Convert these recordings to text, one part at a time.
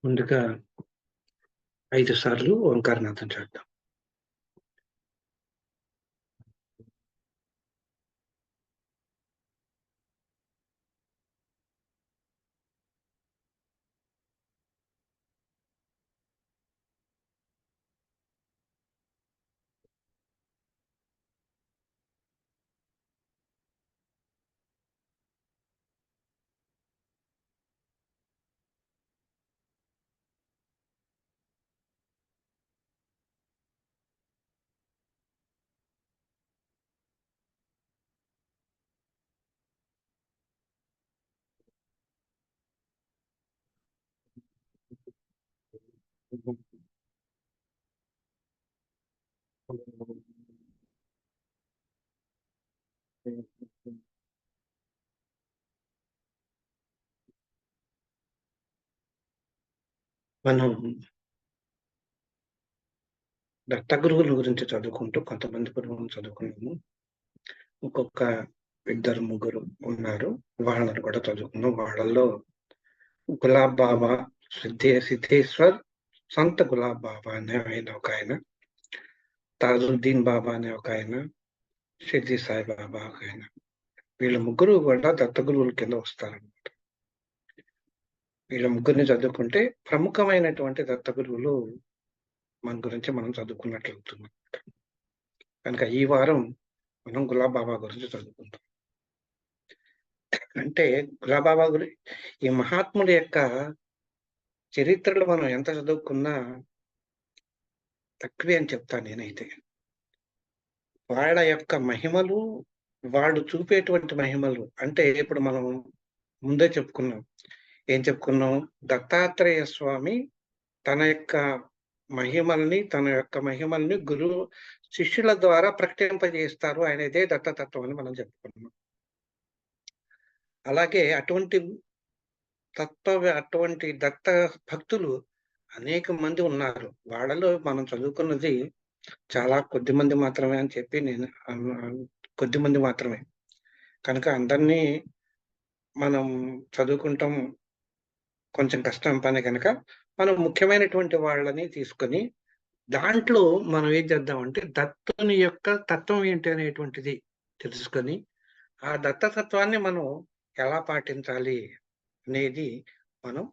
ముందుగా 5 సార్లు ఓంకారనాదం చేద్దాం. మనం దత్త గురువుల గురించి చదువుకుంటూ కొంతమంది గురువులను చదువుకున్నాము. ఇంకొక 2-3 ఉన్నారు. వాళ్ళని కూడా చదువుకున్నాం. వాళ్ళల్లో గులాబ్ బాబా, సిద్ధేశ్వర్, సంత్ గులాబ్ బాబా అనే ఆయన ఒక ఆయన, తాజుద్దీన్ బాబా అనే ఒక ఆయన, షిర్డీ సాయి బాబా ఒక ఆయన. వీళ్ళ ముగ్గురు కూడా దత్త గురువుల కింద వస్తారన్నమాట. వీళ్ళ ముగ్గురిని చదువుకుంటే ప్రముఖమైనటువంటి దత్త గురువులు మన గురించి మనం చదువుకున్నట్లు అవుతుంది. కనుక ఈ వారం మనం గులాబ్ బాబా గురించి చదువుకుంటాం. అంటే గులాబ్ బాబా ఈ మహాత్ముడి యొక్క చరిత్రలు మనం ఎంత చదువుకున్నా తక్కువే అని చెప్తాను నేనైతే. వాళ్ళ యొక్క మహిమలు, వాళ్ళు చూపేటువంటి మహిమలు అంటే ఇప్పుడు మనం ముందే చెప్పుకున్నాం. ఏం చెప్పుకున్నాం? దత్తాత్రేయ స్వామి తన యొక్క మహిమల్ని గురువు శిష్యుల ద్వారా ప్రకటింపజేస్తారు. ఆయన ఇదే దత్తతత్వం అని మనం చెప్పుకున్నాం. అలాగే అటువంటి దత్త భక్తులు అనేక మంది ఉన్నారు. వాళ్ళలో మనం చదువుకున్నది చాలా కొద్ది మంది మాత్రమే అని చెప్పి నేను కొద్ది మంది మాత్రమే. కనుక అందరినీ మనం చదువుకుంటాం కొంచెం కష్టం పని. కనుక మనం ముఖ్యమైనటువంటి వాళ్ళని తీసుకొని దాంట్లో మనం ఏం చేద్దామంటే దత్తుని యొక్క తత్వం ఏంటి అనేటువంటిది తెలుసుకొని ఆ దత్తతత్వాన్ని మనం ఎలా పాటించాలి అనేది మనం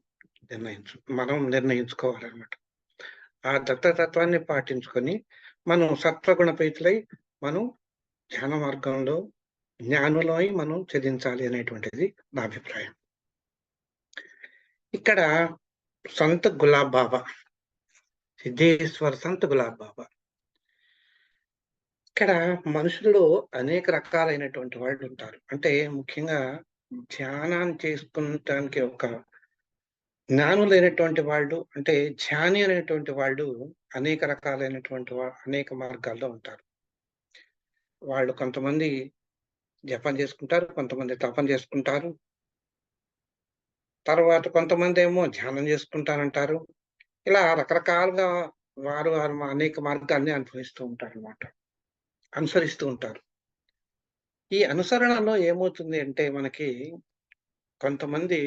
నిర్ణయించుకోవాలన్నమాట. ఆ దత్తతత్వాన్ని పాటించుకొని మనం సత్వగుణపైతులై మనం ధ్యాన మార్గంలో జ్ఞానులై మనం చదించాలి అనేటువంటిది నా అభిప్రాయం. ఇక్కడ సంత్ గులాబ్ బాబా, సిద్ధేశ్వర్ సంత్ గులాబ్ బాబా. ఇక్కడ మనుషుల్లో అనేక రకాలైనటువంటి వాళ్ళు ఉంటారు. అంటే ముఖ్యంగా ధ్యానాన్ని చేసుకుంటానికి ఒక జ్ఞానులైనటువంటి వాళ్ళు, అంటే ధ్యాని అనేటువంటి వాళ్ళు అనేక రకాలైనటువంటి అనేక మార్గాల్లో ఉంటారు. వాళ్ళు కొంతమంది జపం చేసుకుంటారు, కొంతమంది తపం చేసుకుంటారు, తర్వాత కొంతమంది ఏమో ధ్యానం చేసుకుంటారంటారు. ఇలా రకరకాలుగా వారు అనేక మార్గాల్ని అనుసరిస్తూ ఉంటారు. ఈ అనుసరణలో ఏమవుతుంది అంటే కొంతమంది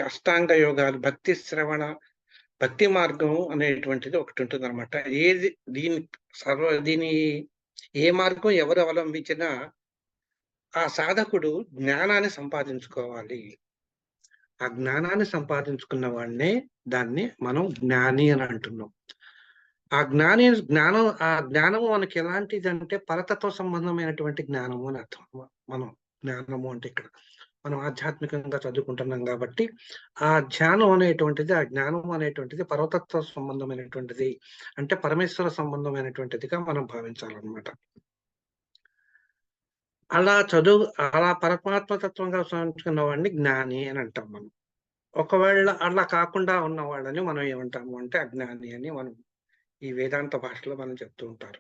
అష్టాంగ యోగాలు, భక్తి మార్గం అనేటువంటిది ఒకటి ఉంటుంది అనమాట. దీని ఏ మార్గం ఎవరు అవలంబించినా ఆ సాధకుడు జ్ఞానాన్ని సంపాదించుకోవాలి. ఆ జ్ఞానాన్ని సంపాదించుకున్న వాడినే దాన్ని మనం జ్ఞాని అని అంటున్నాం. ఆ జ్ఞానము మనకి ఎలాంటిది అంటే పరతత్వ సంబంధమైనటువంటి జ్ఞానము అని అర్థం. మనం జ్ఞానము అంటే ఇక్కడ మనం ఆధ్యాత్మికంగా చదువుకుంటున్నాం కాబట్టి ఆ జ్ఞానం అనేటువంటిది పరతత్వ సంబంధమైనటువంటిది, అంటే పరమేశ్వర సంబంధమైనటువంటిదిగా మనం భావించాలన్నమాట. అలా పరమాత్మ తత్వంగా సంచుకున్న వాడిని జ్ఞాని అని అంటాం మనం. ఒకవేళ అలా కాకుండా ఉన్న వాళ్ళని మనం ఏమంటాము అంటే అజ్ఞాని అని మనం ఈ వేదాంత భాషలో మనం చెప్తూ ఉంటారు.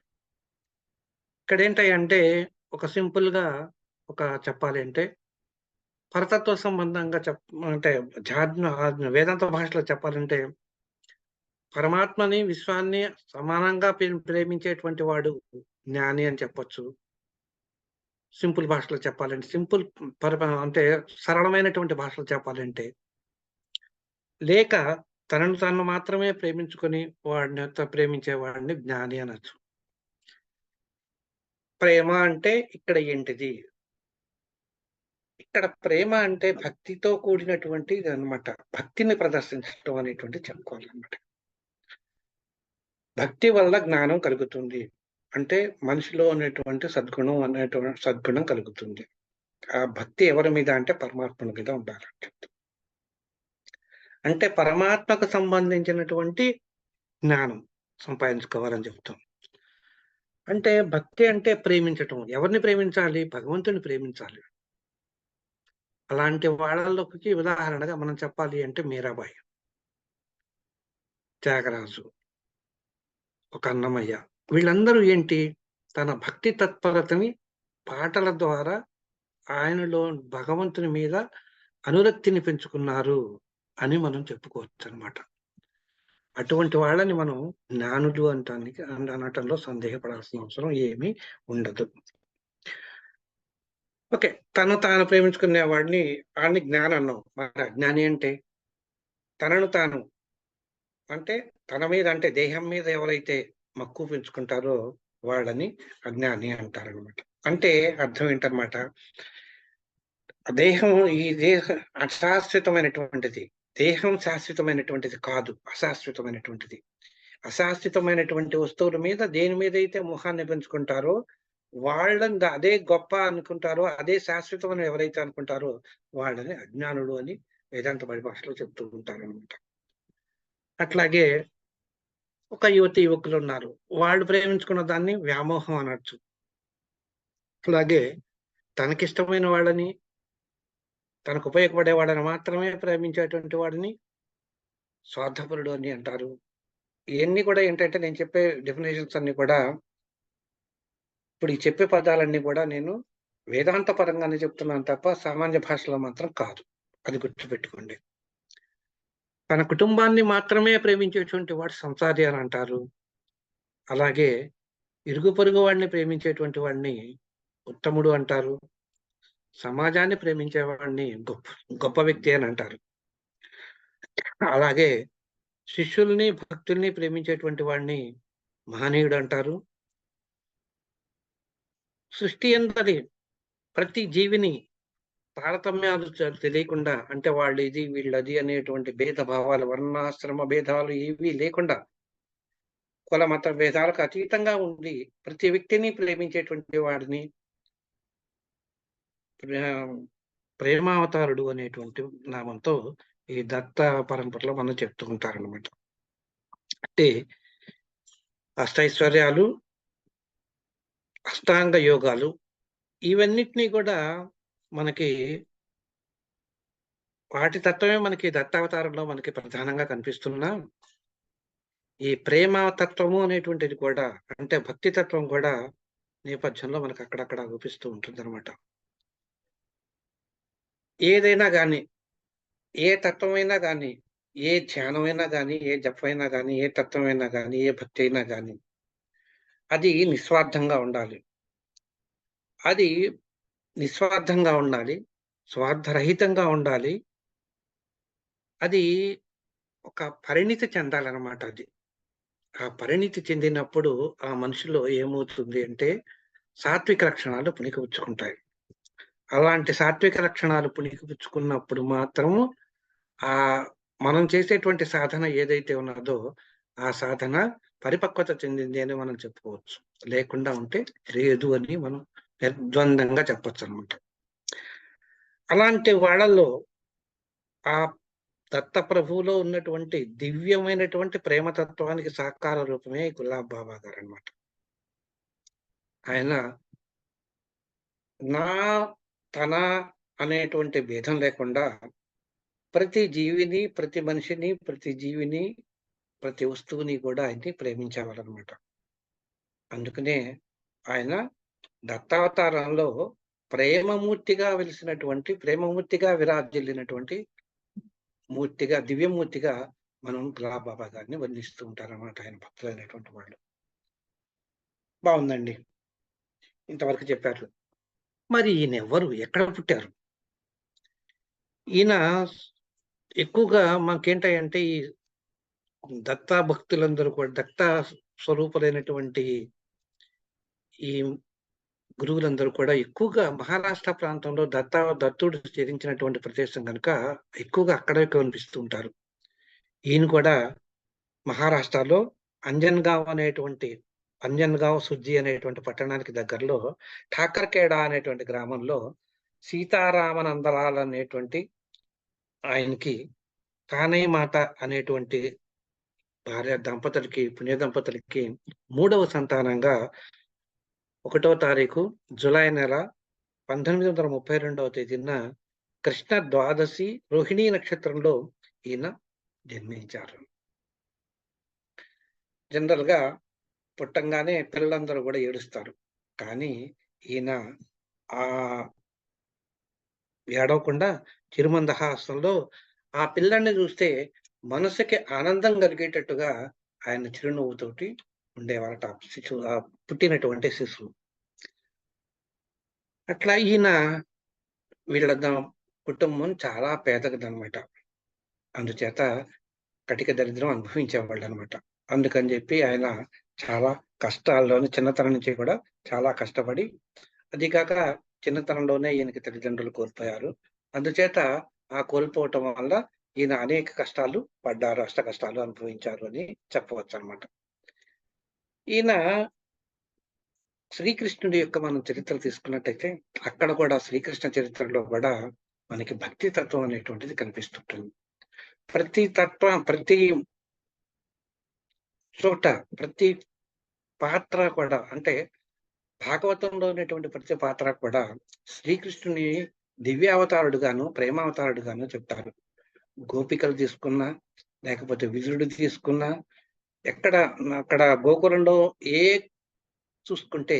ఇక్కడ ఏంటంటే ఒక సింపుల్ గా చెప్పాలి అంటే పరతత్వ సంబంధంగా అంటే వేదాంత భాషలో చెప్పాలంటే పరమాత్మని, విశ్వాన్ని సమానంగా ప్రేమించేటువంటి వాడు జ్ఞాని అని చెప్పొచ్చు. సింపుల్ భాషలో చెప్పాలంటే, అంటే సరళమైనటువంటి భాషలో చెప్పాలంటే, లేక తనను తాను మాత్రమే ప్రేమించుకొని వాడిని ప్రేమించే వాడిని జ్ఞాని అనొచ్చు. ప్రేమ అంటే ఇక్కడ ఏంటిది? ఇక్కడ ప్రేమ అంటే భక్తితో కూడినటువంటిది అన్నమాట. భక్తిని ప్రదర్శించడం అనేటువంటిది చెప్పుకోవాలన్నమాట. భక్తి వల్ల జ్ఞానం కలుగుతుంది. అంటే మనిషిలో ఉన్నటువంటి సద్గుణం కలుగుతుంది. ఆ భక్తి ఎవరి మీద అంటే పరమాత్ముని మీద ఉండాలంట. అంటే పరమాత్మకు సంబంధించినటువంటి జ్ఞానం సంపాదించుకోవాలని చెప్తాం. అంటే భక్తి అంటే ప్రేమించటం. ఎవరిని ప్రేమించాలి? భగవంతుని ప్రేమించాలి. అలాంటి వాళ్ళకి ఉదాహరణగా మనం చెప్పాలి అంటే మీరాబాయి, త్యాగరాజు, ఒక అన్నమయ్య. వీళ్ళందరూ ఏంటి? తన భక్తి తత్పరతని పాటల ద్వారా ఆయనలో భగవంతుని మీద అనురక్తిని పెంచుకున్నారు అని మనం చెప్పుకోవచ్చు అన్నమాట. అటువంటి వాళ్ళని మనం జ్ఞానులు అనటంలో సందేహపడాల్సిన అవసరం ఏమీ ఉండదు. ఓకే. తను తాను ప్రేమించుకునే వాడిని జ్ఞాని అన్నాం. మరి అజ్ఞాని అంటే తనను తాను అంటే తన మీద అంటే దేహం మీద ఎవరైతే మక్కువ పెంచుకుంటారో వాళ్ళని అజ్ఞాని అంటారనమాట. అంటే అర్థం ఏంటన్నమాట? దేహం ఈ దేహ అశాశ్వతమైనటువంటిది. దేహం శాశ్వతమైనటువంటిది కాదు. అశాశ్వతమైనటువంటిది. అశాశ్వతమైనటువంటి వస్తువుల మీద దేని మీదైతే మొహాన్ని పెంచుకుంటారో వాళ్ళని అదే గొప్ప అనుకుంటారో, అదే శాశ్వతం అని ఎవరైతే అనుకుంటారో వాళ్ళని అజ్ఞానులు అని వేదాంత పరిభాషలో చెప్తూ ఉంటారనమాట. అట్లాగే ఒక యువతి యువకులు ఉన్నారు. వాళ్ళు ప్రేమించుకున్న దాన్ని వ్యామోహం అనొచ్చు. అలాగే తనకిష్టమైన వాళ్ళని, తనకు ఉపయోగపడే వాళ్ళని మాత్రమే ప్రేమించేటువంటి వాడిని స్వార్థపరుడు అని అంటారు. ఇయన్నీ కూడా ఏంటంటే నేను చెప్పే డెఫినేషన్స్ అన్ని కూడా ఇప్పుడు ఈ చెప్పే పదాలన్నీ కూడా నేను వేదాంత పరంగానే చెప్తున్నాను తప్ప సామాన్య భాషలో మాత్రం కాదు. అది గుర్తుపెట్టుకోండి. తన కుటుంబాన్ని మాత్రమే ప్రేమించేటువంటి వాడు సంసారి అని అంటారు. అలాగే ఇరుగు పొరుగు వాడిని ప్రేమించేటువంటి వాడిని ఉత్తముడు అంటారు. సమాజాన్ని ప్రేమించేవాడిని గొప్ప గొప్ప వ్యక్తి అని అంటారు. అలాగే శిష్యుల్ని, భక్తుల్ని ప్రేమించేటువంటి వాడిని మహనీయుడు అంటారు. సృష్టి అందరి ప్రతి జీవిని తారతమ్యాలు తెలియకుండా అంటే వాళ్ళు ఇది వీళ్ళది అనేటువంటి భేదభావాలు, వర్ణాశ్రమ భేదాలు ఏవీ లేకుండా కుల మత భేదాలకు అతీతంగా ఉండి ప్రతి వ్యక్తిని ప్రేమించేటువంటి వాడిని ప్రేమావతారుడు అనేటువంటి నామంతో ఈ దత్త పరంపరలో మనం చెప్తూ ఉంటారన్నమాట. అంటే అష్టైశ్వర్యాలు, అష్టాంగ యోగాలు ఇవన్నిటినీ కూడా మనకి వాటి తత్వమే మనకి దత్తావతారంలో మనకి ప్రధానంగా కనిపిస్తున్నా ఈ ప్రేమ తత్వము అనేటువంటిది కూడా అంటే భక్తి తత్వం కూడా నేపథ్యంలో మనకు అక్కడక్కడ చూపిస్తూ ఉంటుంది అనమాట. ఏదైనా గాని ఏ తత్వమైనా గాని ఏ ధ్యానమైనా గాని ఏ జపమైనా గాని ఏ తత్వమైనా గాని ఏ భక్తి అయినా గాని అది నిస్వార్థంగా ఉండాలి. అది నిస్వార్థంగా ఉండాలి. స్వార్థరహితంగా ఉండాలి. అది ఒక పరిణితి చెందాలన్నమాట అది. ఆ పరిణితి చెందినప్పుడు ఆ మనిషిలో ఏమవుతుంది అంటే సాత్విక లక్షణాలు పుణికిపుచ్చుకుంటాయి. అలాంటి సాత్విక లక్షణాలు పుణికిపుచ్చుకున్నప్పుడు మాత్రము ఆ మనం చేసేటువంటి సాధన ఏదైతే ఉన్నదో ఆ సాధన పరిపక్వత చెందింది అని మనం చెప్పుకోవచ్చు. లేకుండా ఉంటే లేదు అని మనం నిర్ద్వందంగా చెప్పొచ్చు అనమాట. అలాంటి వాళ్ళల్లో ఆ దత్త ప్రభువులో ఉన్నటువంటి దివ్యమైనటువంటి ప్రేమతత్వానికి సాకార రూపమే గులాబ్ బాబా గారు అనమాట. ఆయన నా తన అనేటువంటి భేదం లేకుండా ప్రతి జీవిని, ప్రతి మనిషిని, ప్రతి జీవిని, ప్రతి వస్తువుని కూడా ఆయన్ని ప్రేమించేవారనమాట. అందుకనే ఆయన దత్తావతారంలో ప్రేమమూర్తిగా ప్రేమమూర్తిగా విరాజిల్లినటువంటి మూర్తిగా, దివ్యమూర్తిగా మనం గులాబ్ బాబా గారిని వర్ణిస్తూ ఉంటారన్నమాట ఆయన భక్తులైనటువంటి వాళ్ళు. బావుందండి. ఇంతవరకు చెప్పారు. మరి ఈయనెవ్వరు? ఎక్కడ పుట్టారు? ఈయన ఎక్కువగా మనకేంటంటే ఈ దత్తా భక్తులందరూ కూడా దత్తా స్వరూపులైనటువంటి ఈ గురువులందరూ కూడా ఎక్కువగా మహారాష్ట్ర ప్రాంతంలో దత్తుడు జరించినటువంటి ప్రదేశం కనుక ఎక్కువగా అక్కడే కనిపిస్తూ ఉంటారు. ఈయన కూడా మహారాష్ట్రలో అంజన్గావ్ సుజ్జి అనేటువంటి పట్టణానికి దగ్గరలో ఠాకర్ఖేడా అనేటువంటి గ్రామంలో సీతారామనందలాల్ అనేటువంటి ఆయనకి కానయ్య మాత అనేటువంటి పుణ్య దంపతులకి 3వ సంతానంగా 1వ తారీఖు జులై నెల 1832వ తేదీన కృష్ణ ద్వాదశి రోహిణీ నక్షత్రంలో ఈయన జన్మించారు. జనరల్ గా పుట్టంగానే పిల్లలందరూ కూడా ఏడుస్తారు. కానీ ఈయన ఆ ఏడవకుండా చిరుమందహాసంలో ఆ పిల్లాడిని చూస్తే మనసుకి ఆనందం కలిగేటట్టుగా ఆయన చిరునవ్వుతోటి ఉండేవారట పుట్టినటువంటి శిశువు. అట్లా ఈయన వీళ్ళ కుటుంబం చాలా పేదదనమాట. అందుచేత కటిక దరిద్రం అనుభవించేవాళ్ళు అనమాట. అందుకని చెప్పి ఆయన చాలా కష్టాల్లోని చిన్నతనం నుంచి కూడా చాలా కష్టపడి, అది కాక చిన్నతనంలోనే ఈయనకి తల్లిదండ్రులు కోల్పోయారు. అందుచేత ఆ కోల్పోవటం వల్ల ఈయన అనేక కష్టాలు పడ్డారు, అష్ట కష్టాలు అనుభవించారు అని చెప్పవచ్చు అనమాట. ఈయన శ్రీకృష్ణుడి యొక్క మనం చరిత్ర తీసుకున్నట్టయితే అక్కడ కూడా శ్రీకృష్ణ చరిత్రలో కూడా మనకి భక్తి తత్వం అనేటువంటిది కనిపిస్తుంటుంది. ప్రతి చోట ప్రతి పాత్ర కూడా, అంటే భాగవతంలో ఉన్నటువంటి ప్రతి పాత్ర కూడా శ్రీకృష్ణుని దివ్యావతారుడుగాను ప్రేమావతారుడుగాను చెప్తారు. గోపికలు తీసుకున్నా, లేకపోతే విదురుడు తీసుకున్నా, అక్కడ గోకులంలో చూసుకుంటే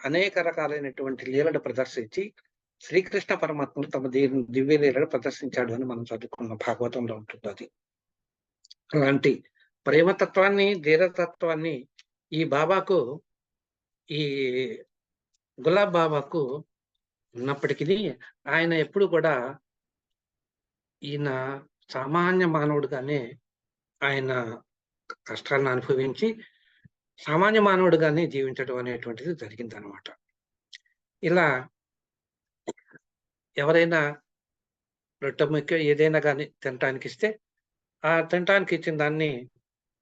అనేక రకాలైనటువంటి లీలలు ప్రదర్శించి శ్రీకృష్ణ పరమాత్ముడు తమ దివ్య లీలలు ప్రదర్శించాడు అని మనం చదువుకున్న భాగవతంలో ఉంటుంది. అది అలాంటి ప్రేమతత్వాన్ని, ధీరతత్వాన్ని ఈ గులాబ్ బాబాకు ఉన్నప్పటికీ ఆయన ఎప్పుడు కూడా ఈయన సామాన్య మానవుడుగానే ఆయన కష్టాలను అనుభవించి సామాన్య మానవుడుగానే జీవించడం అనేటువంటిది జరిగింది అనమాట. ఇలా ఎవరైనా రొట్టె ఏదైనా కానీ తినటానికి ఇస్తే ఆ తినటానికి ఇచ్చిన దాన్ని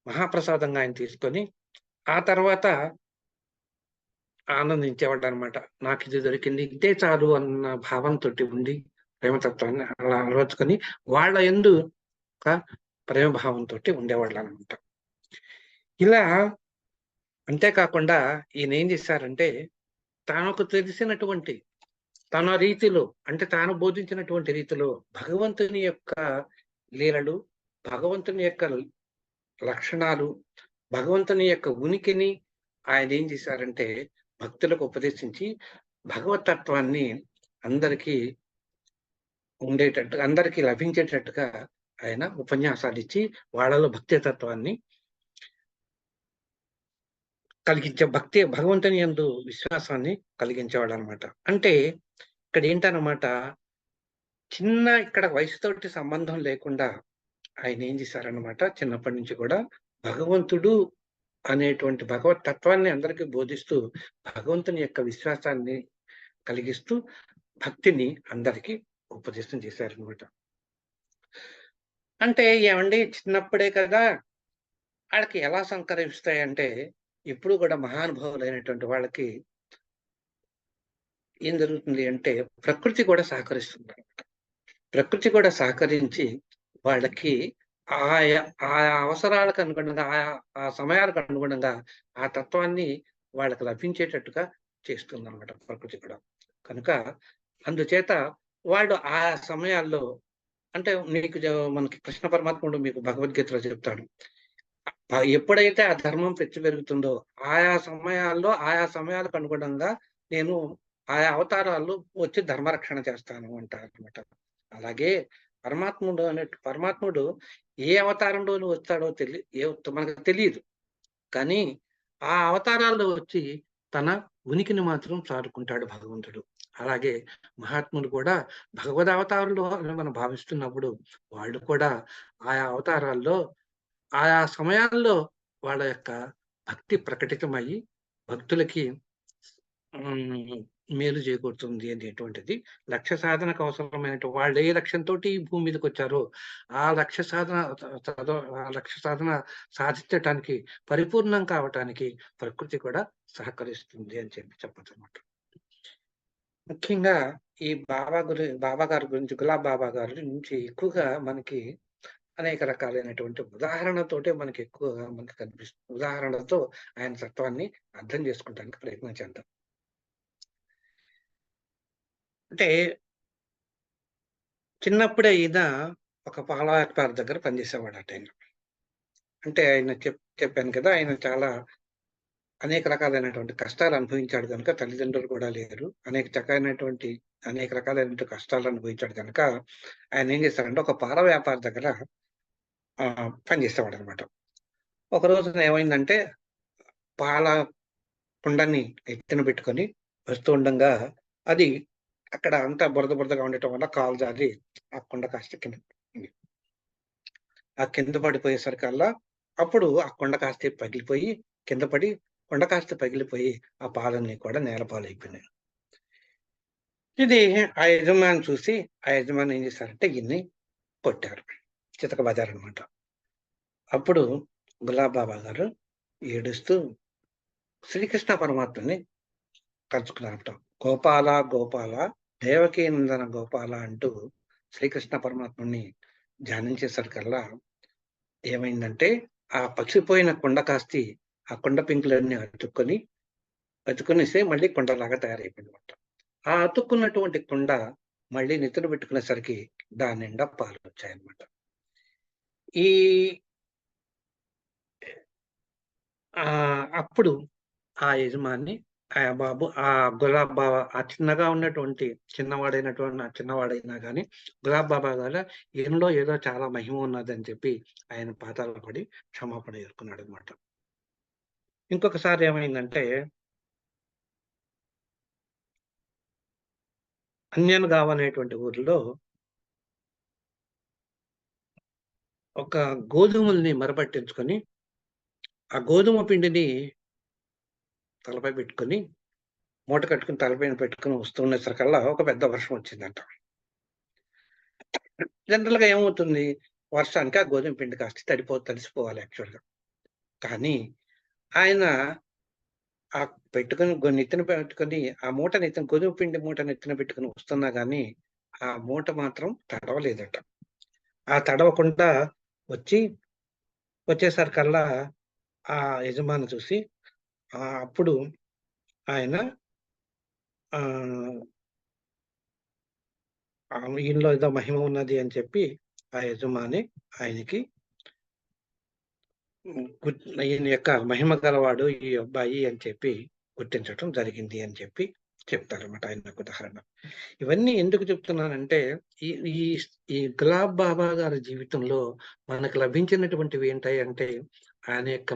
మహాప్రసాదంగా ఆయన తీసుకొని ఆ తర్వాత ఆనందించేవాడు అనమాట. నాకు ఇది దొరికింది, ఇదే చాలు అన్న భావంతో ఉండి ప్రేమతత్వాన్ని అలా అలవర్చుకొని వాళ్ళ యందు ప్రేమ భావంతో ఉండేవాళ్ళు అనమాట. ఇలా అంతేకాకుండా ఈయన ఏం చేశారంటే తనకు తెలిసినటువంటి తన రీతిలో, అంటే తాను బోధించినటువంటి రీతిలో భగవంతుని యొక్క లీలలు, భగవంతుని యొక్క లక్షణాలు, భగవంతుని యొక్క ఉనికిని ఆయన ఏం చేశారంటే భక్తులకు ఉపదేశించి భగవతత్వాన్ని అందరికీ ఉండేటట్టుగా, అందరికీ లభించేటట్టుగా ఆయన ఉపన్యాసాలు ఇచ్చి వాళ్ళలో భక్తి తత్వాన్ని భగవంతుని యందు విశ్వాసాన్ని కలిగించేవాడు అనమాట. అంటే ఇక్కడ ఏంటన్నమాట, ఇక్కడ వయసుతోటి సంబంధం లేకుండా ఆయన ఏం చేశారనమాట, చిన్నప్పటి నుంచి కూడా భగవంతుడు అనేటువంటి భగవత్ తత్వాన్ని అందరికీ బోధిస్తూ భగవంతుని యొక్క విశ్వాసాన్ని కలిగిస్తూ భక్తిని అందరికీ ఉపదేశం చేశారనమాట. అంటే ఏమండి, చిన్నప్పుడే కదా వాళ్ళకి ఎలా సంకరిస్తాయంటే ఇప్పుడు కూడా మహానుభావులైనటువంటి వాళ్ళకి ఏం జరుగుతుంది అంటే ప్రకృతి కూడా సహకరిస్తుంది అనమాట. ప్రకృతి కూడా సహకరించి వాళ్ళకి ఆయా అవసరాలకు అనుగుణంగా, ఆ సమయాలకు అనుగుణంగా ఆ తత్వాన్ని వాళ్ళకి లభించేటట్టుగా చేస్తుంది అనమాట ప్రకృతి కూడా. కనుక అందుచేత వాళ్ళు ఆ సమయాల్లో, అంటే మనకి కృష్ణ పరమాత్ముడు మీకు భగవద్గీతలో చెప్తాడు, ఎప్పుడైతే ఆ ధర్మం పెంచి పెరుగుతుందో ఆయా సమయాలకు అనుగుణంగా నేను ఆయా అవతారాల్లో వచ్చి ధర్మరక్షణ చేస్తాను అంటారు అనమాట. అలాగే పరమాత్ముడు ఏ అవతారంలోనూ వస్తాడో మనకు తెలియదు, కానీ ఆ అవతారాల్లో వచ్చి తన ఉనికిని మాత్రం చాటుకుంటాడు భగవంతుడు. అలాగే మహాత్ములు కూడా భగవద్ అవతారంలో మనం భావిస్తున్నప్పుడు వాళ్ళు కూడా ఆయా అవతారాల్లో ఆయా సమయాల్లో వాళ్ళ యొక్క భక్తి ప్రకటితమయ్యి భక్తులకి మేలు చేకూరుతుంది అనేటువంటిది లక్ష్య సాధనకు అవసరమైనటువంటి వాళ్ళు ఏ లక్ష్యంతోటి ఈ భూమి మీదకి వచ్చారో ఆ లక్ష్య సాధన ఆ లక్ష్య సాధన సాధించటానికి పరిపూర్ణం కావటానికి ప్రకృతి కూడా సహకరిస్తుంది అని చెప్పచ్చు అన్నమాట. ముఖ్యంగా ఈ బాబా గారి గురించి గులాబ్ బాబా గారి నుంచి ఎక్కువగా మనకి అనేక రకాలైనటువంటి ఉదాహరణతోటే మనకి ఎక్కువగా మనకి కనిపిస్తుంది. ఉదాహరణలతో ఆయన తత్వాన్ని అర్థం చేసుకోవడానికి ప్రయత్నం చేద్దాం. అంటే చిన్నప్పుడే ఈయన ఒక పాల వ్యాపారి దగ్గర పనిచేసేవాడట ఆయన. అంటే ఆయన చెప్పాను కదా! ఆయన చాలా అనేక రకాలైనటువంటి కష్టాలు అనుభవించాడు గనుక తల్లిదండ్రులు కూడా లేరు. అనేక రకాలైనటువంటి కష్టాలు అనుభవించాడు గనుక ఆయన ఏం చేశారంటే ఒక పాల వ్యాపారి దగ్గర పనిచేసేవాడనమాట. ఒక రోజున ఏమైందంటే పాల కుండని ఎత్తున పెట్టుకొని వస్తూ ఉండంగా అది అక్కడ అంతా బురదగా ఉండటం వల్ల కాలు జారి ఆ కుండ కాస్త కింద పడింది. ఆ కింద పడిపోయేసరికల్లా అప్పుడు ఆ కుండ కాస్త పగిలిపోయి కింద పడి కుండ కాస్త పగిలిపోయి ఆ పాలన్నీ కూడా నేలపాలైపోయినాయి. ఇది ఆ యజమాని చూసి ఆ యజమాని ఏం చేశారంటే ఈయన్ని కొట్టారు. చితకబాదారనమాట. అప్పుడు గులాబ్ బాబా గారు ఏడుస్తూ శ్రీకృష్ణ పరమాత్మని తలుచుకున్నారట. గోపాల గోపాల దేవకీనందన గోపాల అంటూ శ్రీకృష్ణ పరమాత్మని ధ్యానించేసరికల్లా ఏమైందంటే ఆ పచ్చిపోయిన కుండ కాస్తి ఆ కుండ పెంకులన్నీ అతుక్కునేసి మళ్ళీ కుండలాగా తయారైపోయిందన్నమాట. ఆ అతుక్కున్నటువంటి కుండ మళ్ళీ నెత్తిన పెట్టుకునేసరికి దాని నిండా పాలు వచ్చాయన్నమాట. ఈ అప్పుడు ఆ యజమాని బాబు గులాబ్ బాబా చిన్నగా ఉన్నటువంటి చిన్నవాడైనా గాని గులాబ్ బాబా గారు ఈయనలో ఏదో చాలా మహిమ ఉన్నదని చెప్పి ఆయన పాతాళ పడి క్షమాపణ ఎదుర్కొన్నాడు అనమాట. ఇంకొకసారి ఏమైందంటే అన్యన్గావ్ అనేటువంటి ఊరిలో ఒక గోధుమల్ని మరపట్టించుకొని ఆ గోధుమ పిండిని తలపై పెట్టుకొని మూట కట్టుకుని తలపైన పెట్టుకుని వస్తున్నసరికల్లా ఒక పెద్ద వర్షం వచ్చిందంట. జనరల్‌గా ఏమవుతుంది? వర్షానికి ఆ గోధుమ పిండి కాస్త తడిసిపోవాలి యాక్చువల్‌గా. కానీ ఆయన నెత్తిన పెట్టుకొని ఆ మూట గోధుమ పిండి మూట నెత్తిన పెట్టుకొని వస్తున్నా గాని ఆ మూట మాత్రం తడవలేదట. ఆ తడవకుండా వచ్చేసరికల్లా ఆ యజమాని చూసి అప్పుడు ఆయన ఈయనలో ఏదో మహిమ ఉన్నది అని చెప్పి ఆ యజమాని ఆయనకి ఈయన యొక్క మహిమ గలవాడు ఈ అబ్బాయి అని చెప్పి గుర్తించటం జరిగింది అని చెప్పి చెప్తారన్నమాట ఆయన ఉదాహరణ. ఇవన్నీ ఎందుకు చెప్తున్నానంటే ఈ ఈ ఈ గులాబ్ బాబా గారి జీవితంలో మనకు లభించినటువంటివి ఏంటంటే ఆయన యొక్క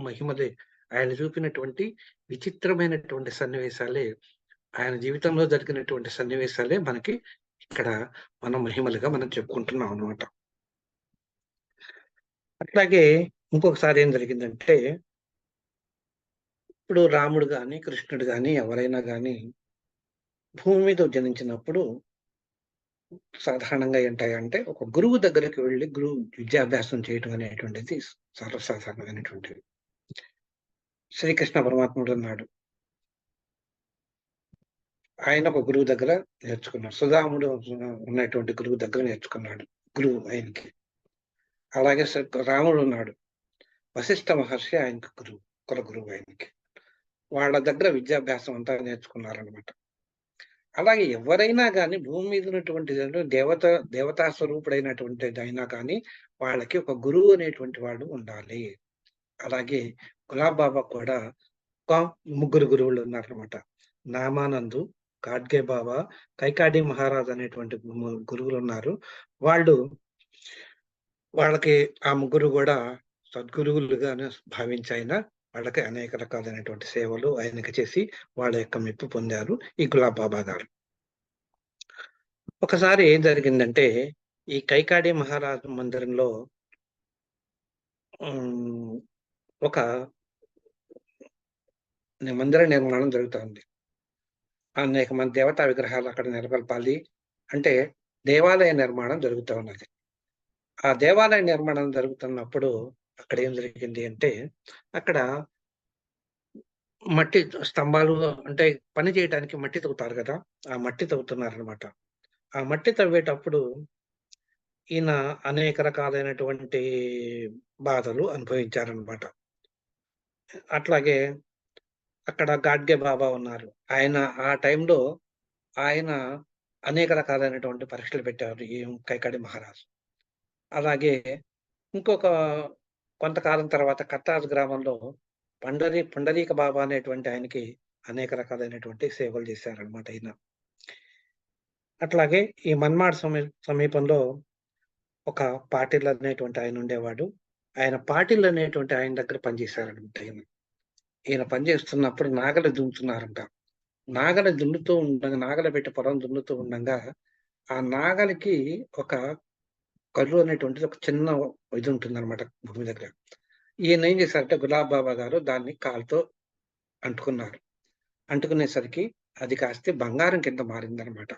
మహిమలే ఆయన చూపినటువంటి విచిత్రమైనటువంటి సన్నివేశాలే ఆయన జీవితంలో జరిగినటువంటి సన్నివేశాలే మనకి ఇక్కడ మహిమలుగా మనం చెప్పుకుంటున్నాం అన్నమాట. అట్లాగే ఇంకొకసారి ఏం జరిగిందంటే ఇప్పుడు రాముడు గాని కృష్ణుడు గాని ఎవరైనా గాని భూమి మీద జనించినప్పుడు సాధారణంగా ఏంటంటే ఒక గురువు దగ్గరికి వెళ్లి విద్యాభ్యాసం చేయటం అనేటువంటిది సర్వసాధారణమైనటువంటిది. శ్రీకృష్ణ పరమాత్ముడు ఉన్నాడు. ఆయన ఒక గురువు దగ్గర నేర్చుకున్నాడు. సుధాముడు ఉన్నటువంటి గురువు దగ్గర నేర్చుకున్నాడు గురువు ఆయనకి. అలాగే రాముడు ఉన్నాడు. వశిష్ఠ మహర్షి ఆయనకు గురువు ఆయనకి. వాళ్ళ దగ్గర విద్యాభ్యాసం అంతా నేర్చుకున్నారనమాట. అలాగే ఎవరైనా కానీ భూమి మీద ఉన్నటువంటి దేవతా స్వరూపుడైనటువంటి అయినా కానీ వాళ్ళకి ఒక గురువు అనేటువంటి వాడు ఉండాలి. అలాగే గులాబ్ బాబా కూడా ఒక ముగ్గురు గురువులు ఉన్నారనమాట. నామానందు, గాడ్గే బాబా, కైకాడి మహారాజ్ అనేటువంటి గురువులు ఉన్నారు. వాళ్ళకి ఆ ముగ్గురు కూడా సద్గురువులుగానే భావించాయన వాళ్ళకి అనేక రకాలైనటువంటి సేవలు ఆయనకి చేసి వాళ్ళ యొక్క మెప్పు పొందారు ఈ గులాబ్ బాబా గారు. ఒకసారి ఏం జరిగిందంటే ఈ కైకాడి మహారాజు మందిరంలో హ్మ్. ఒక మందిర నిర్మాణం జరుగుతోంది. అనేక మంది దేవతా విగ్రహాలు అక్కడ నెలకొల్పాలి. అంటే దేవాలయ నిర్మాణం జరుగుతా ఉన్నది. ఆ దేవాలయ నిర్మాణం జరుగుతున్నప్పుడు అక్కడ ఏం జరిగింది అంటే, అక్కడ మట్టి స్తంభాలు అంటే పని చేయటానికి మట్టి తవ్వుతారు గదా! ఆ మట్టి తవ్వుతున్నారనమాట. ఆ మట్టి తవ్వేటప్పుడు ఈయన అనేక రకాలైనటువంటి బాధలు అనుభవించారనమాట. అట్లాగే అక్కడ గాడ్గే బాబా ఉన్నారు. ఆయన ఆ టైంలో ఆయన అనేక రకాలైనటువంటి పరీక్షలు పెట్టారు ఈ కైకాడి మహారాజు. అలాగే ఇంకొక కొంతకాలం తర్వాత కట్టాజ్ గ్రామంలో పుండరీక బాబా అనేటువంటి ఆయనకి అనేక రకాలైనటువంటి సేవలు చేశారనమాట ఈయన. అట్లాగే ఈ మన్మాడ్ సమీపంలో ఒక పాటిల్ అనేటువంటి ఆయన ఉండేవాడు. ఆయన పాటిల్ అనేటువంటి ఆయన దగ్గర పనిచేశారనమాట ఈయన. ఈయన పనిచేస్తున్నప్పుడు నాగలి దున్నుతున్నారంట. నాగలి దున్నుతూ ఉండగా నాగలి పెట్టి పొలం దున్నుతూ ఉండంగా, ఆ నాగలికి ఒక కర్రు అనేటువంటిది ఒక చిన్న ఇది ఉంటుందనమాట భూమి దగ్గర. ఈయన ఏం చేశారంటే గులాబ్ బాబా గారు దాన్ని కాలుతో అంటుకున్నారు. అంటుకునేసరికి అది కాస్త బంగారం కింద మారిందనమాట.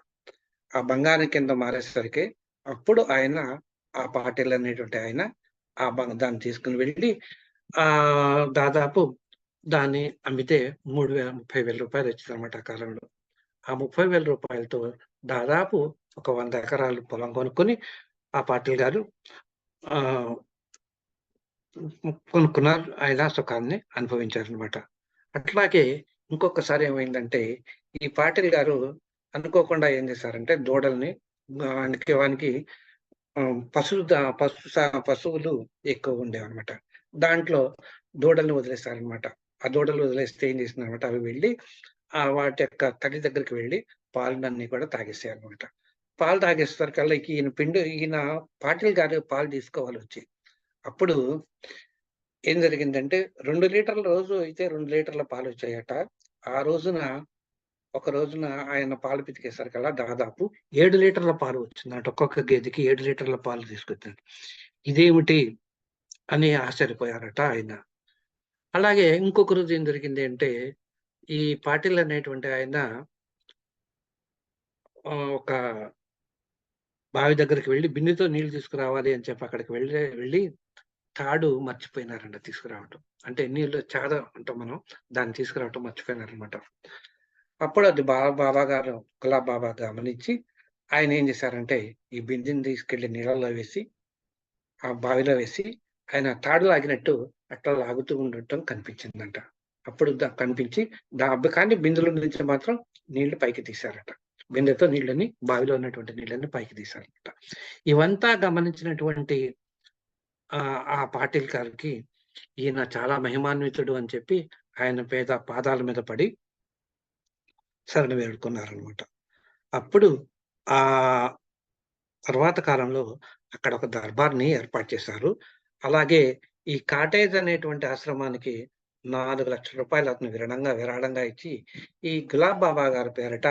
ఆ బంగారం కింద మారేసరికి అప్పుడు ఆయన ఆ పాటిల్ అనేటువంటి ఆయన దాన్ని తీసుకొని వెళ్ళి దాదాపు దాన్ని అమ్మితే 30,000 వచ్చిందనమాట ఆ కాలంలో. ఆ 30,000 దాదాపు ఒక 100 ఎకరాలు పొలం కొనుక్కొని ఆ పాటిల్ గారు ఆహ్, కొనుక్కున్నారు. ఆయన సుఖాన్ని అనుభవించారనమాట. అట్లాగే ఇంకొకసారి ఏమైందంటే, ఈ పాటిల్ గారు అనుకోకుండా ఏం చేశారంటే దూడల్ని వానికి పశువులు ఎక్కువ ఉండేవన్నమాట. దాంట్లో దూడల్ని వదిలేసారనమాట. ఆ దూడలు వదిలేస్తే ఏం చేసిందనమాట, అవి వెళ్ళి వాటి యొక్క తల్లి దగ్గరికి వెళ్ళి పాలనన్నీ కూడా తాగేసాయన్నమాట. పాలు తాగేసేసరికల్లా ఈయన పాటిల్ గారు పాలు తీసుకోవాలొచ్చి. అప్పుడు ఏం జరిగిందంటే 2 లీటర్ల రోజు అయితే 2 లీటర్ల పాలొచ్చాయట. ఆ రోజున ఒక రోజున ఆయన పాలు పితికేసరికల్లా దాదాపు 7 లీటర్ల పాలు వచ్చిందట. ఒక్కొక్క గేదెకి 7 లీటర్ల పాలు తీసుకొచ్చాడు. ఇదేమిటి అని ఆశ్చర్యపోయారట ఆయన. అలాగే ఇంకొక రోజు ఏం జరిగింది అంటే, ఈ పాటిల్ అనేటువంటి ఆయన ఒక బావి దగ్గరికి వెళ్లి బిందెతో నీళ్లు తీసుకురావాలి అని చెప్పి అక్కడికి వెళ్లి తాడు మర్చిపోయినారంట తీసుకురావటం. అంటే నీళ్ళు చాద అంటాం మనం. దాన్ని తీసుకురావటం మర్చిపోయినారనమాట. అప్పుడు అది బాబా గారు గులాబ్ బాబా గమనించి ఆయన ఏం చేశారంటే, ఈ బిందెని తీసుకెళ్ళి నీళ్ళలో వేసి, ఆ బావిలో వేసి ఆయన తాడు లాగినట్టు అట్లా లాగుతూ ఉండటం కనిపించిందంట. అప్పుడు కనిపించి కానీ బిందెలో నుంచి మాత్రం నీళ్లు పైకి తీశారట. బిందెతో నీళ్ళని బావిలో ఉన్నటువంటి నీళ్ళని పైకి తీశారన్నమాట. ఇవంతా గమనించినటువంటి ఆ పాటిల్ గారికి ఈయన చాలా మహిమాన్వితుడు అని చెప్పి ఆయన పాదాల మీద పడి శరణు వేడుకున్నారనమాట. అప్పుడు ఆ తర్వాత కాలంలో అక్కడ ఒక దర్బార్‌ని ఏర్పాటు చేశారు. అలాగే ఈ కాటేజ్ అనేటువంటి ఆశ్రమానికి రూ. 4,00,000 అతను విరాళంగా ఇచ్చి, ఈ గులాబ్ బాబా గారి పేరిట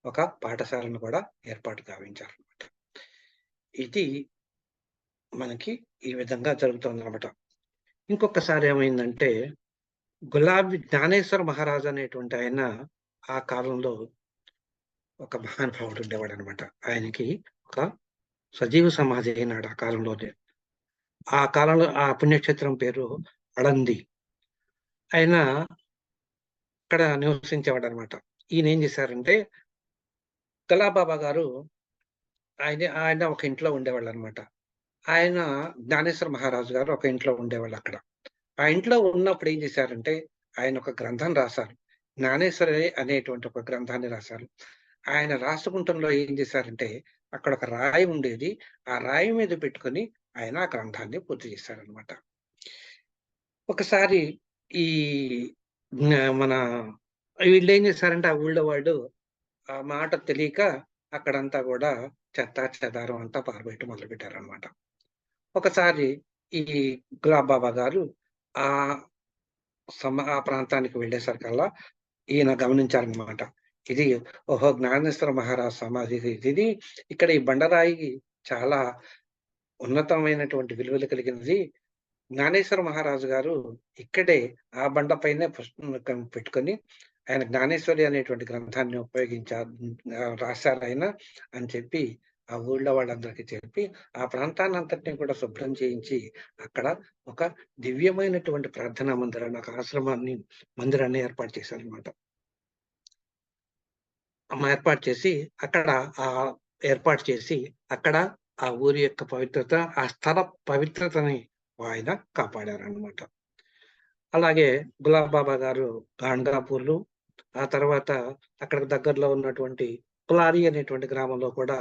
ఒక పాఠశాలను కూడా ఏర్పాటు గావించారనమాట. ఇది మనకి ఈ విధంగా జరుగుతోందనమాట. ఇంకొకసారి ఏమైందంటే, జ్ఞానేశ్వర మహారాజ్ అనేటువంటి ఆయన ఆ కాలంలో ఒక మహానుభావుడు ఉండేవాడనమాట. ఆయనకి ఒక సజీవ సమాధి అయినాడు ఆ కాలంలోనే. ఆ కాలంలో ఆ పుణ్యక్షేత్రం పేరు అడంది. ఆయన అక్కడ నివసించేవాడనమాట. ఈయనేం చేశారంటే, కళాబాబా గారు ఆయన ఒక ఇంట్లో ఉండేవాళ్ళనమాట. ఆయన జ్ఞానేశ్వర మహారాజు గారు ఒక ఇంట్లో ఉండేవాళ్ళక్కడ. ఆ ఇంట్లో ఉన్నప్పుడు ఏం చేశారంటే, ఆయన ఒక గ్రంథం రాశారు. జ్ఞానేశ్వరి అనేటువంటి ఒక గ్రంథాన్ని రాశారు. ఆయన రాసుకుంటంలో ఏం చేశారంటే, అక్కడ ఒక రాయి ఉండేది. ఆ రాయి మీద పెట్టుకొని ఆయన ఆ గ్రంథాన్ని పూర్తి చేశారనమాట. ఒకసారి ఈ మన వీళ్ళేం చేశారంటే, ఆ ఊళ్ళో వాళ్ళు ఆ మాట తెలియక అక్కడంతా గూడా చెదారం అంతా పారబోయటం మొదలుపెట్టారనమాట. ఒకసారి ఈ గులాబ్ బాబా గారు ఆహ్, ఆ ప్రాంతానికి వెళ్ళేసరికల్లా ఈయన గమనించారనమాట. ఇది ఓహో! జ్ఞానేశ్వర మహారాజ్ సమాధి ఇది. ఇక్కడ ఈ బండరాయి చాలా ఉన్నతమైనటువంటి విలువలు కలిగినది. జ్ఞానేశ్వర మహారాజు గారు ఇక్కడే ఆ బండపైనే పుస్తకం పెట్టుకొని ఆయన జ్ఞానేశ్వరి అనేటువంటి గ్రంథాన్ని రాశారాయన అని చెప్పి ఆ ఊళ్ళో వాళ్ళందరికీ చెప్పి, ఆ ప్రాంతాన్నంతటిని కూడా శుభ్రం చేయించి, అక్కడ ఒక దివ్యమైనటువంటి ప్రార్థనా మందిరాన్ని, ఒక మందిరాన్ని ఏర్పాటు చేశారనమాట. ఏర్పాటు చేసి అక్కడ ఆహ్, ఏర్పాటు చేసి అక్కడ ఆ ఊరి యొక్క పవిత్రత, ఆ స్థల పవిత్రతని ఆయన కాపాడారనమాట. అలాగే గులాబ్ బాబా గారు గాణగాపూర్‌లో, ఆ తర్వాత అక్కడికి దగ్గరలో ఉన్నటువంటి కులారి అనేటువంటి గ్రామంలో కూడా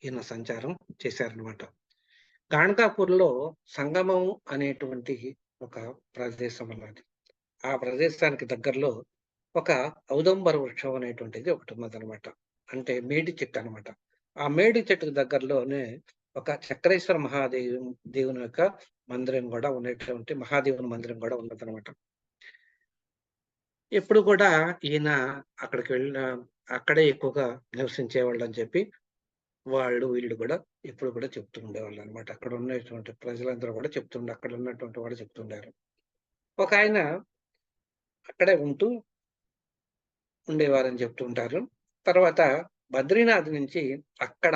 ఈయన సంచారం చేశారనమాట. గాణగాపూర్‌లో సంగమం అనేటువంటి ఒక ప్రదేశం ఉన్నది. ఆ ప్రదేశానికి దగ్గరలో ఒక ఔదంబర వృక్షం అనేటువంటిది ఒకటున్నదనమాట. అంటే మేడి చెట్టనమాట. ఆ మేడి చెట్టుకు దగ్గరలోనే ఒక చక్రేశ్వర దేవుని యొక్క మందిరం గూడా ఉన్నటువంటి మహాదేవుని మందిరం గూడా ఉన్నదనమాట. ఎప్పుడు కూడా ఈయన అక్కడికి వెళ్ళిన అక్కడే ఎక్కువగా నివసించేవాళ్ళని చెప్పి వీళ్ళు గూడా ఎప్పుడు కూడా చెప్తూ ఉండేవాళ్ళనమాట. అక్కడ ఉన్నటువంటి ప్రజలందరూ గూడా అక్కడ ఉన్నటువంటి వాళ్ళు చెప్తుండారు. ఒకాయన అక్కడే ఉంటూ ఉండేవారని చెప్తుంటారు. తర్వాత బద్రీనాథ్ నుంచి అక్కడ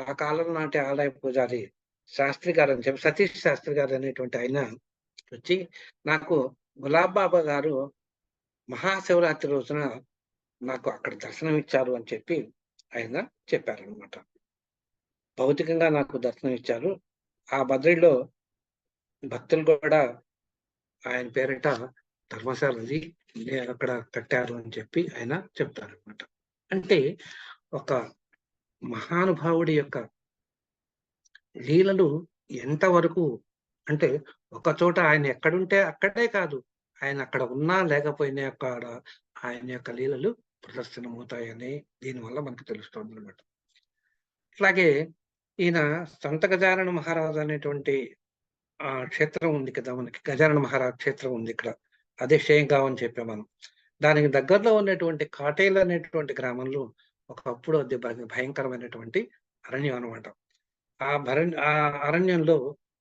ఆ కాలం నాటి ఆలయ పూజారి శాస్త్రి గారని చెప్పి సతీష్ శాస్త్రి గారు అనేటువంటి ఆయన వచ్చి, నాకు గులాబ్ బాబా గారు మహాశివరాత్రి రోజున నాకు అక్కడ దర్శనమిచ్చారు అని చెప్పి ఆయన చెప్పారనమాట. భౌతికంగా నాకు దర్శనమిచ్చారు. ఆ బద్రీలో భక్తులు కూడా ఆయన పేరిట ధర్మశాలది అక్కడ కట్టారు అని చెప్పి ఆయన చెప్తారనమాట. అంటే ఒక మహానుభావుడి యొక్క లీలలు ఎంతవరకు అంటే ఒక చోట ఆయన ఎక్కడుంటే అక్కడే కాదు. ఆయన అక్కడ ఉన్నా లేకపోయినా అక్కడ ఆయన యొక్క లీలలు ప్రదర్శనమవుతాయని దీనివల్ల మనకు తెలుస్తోందనమాట. అట్లాగే ఈయన సంత గజానన మహారాజు అనేటువంటి క్షేత్రం ఉంది కదా! మనకి గజానన మహారాజ్ క్షేత్రం ఉంది ఇక్కడ. అదే షేంగావ్ అని చెప్పాం మనం. దానికి దగ్గరలో ఉన్నటువంటి కాటేలు అనేటువంటి గ్రామంలో ఒకప్పుడు అది భయంకరమైనటువంటి అరణ్యం అనమాట. ఆ అరణ్యంలో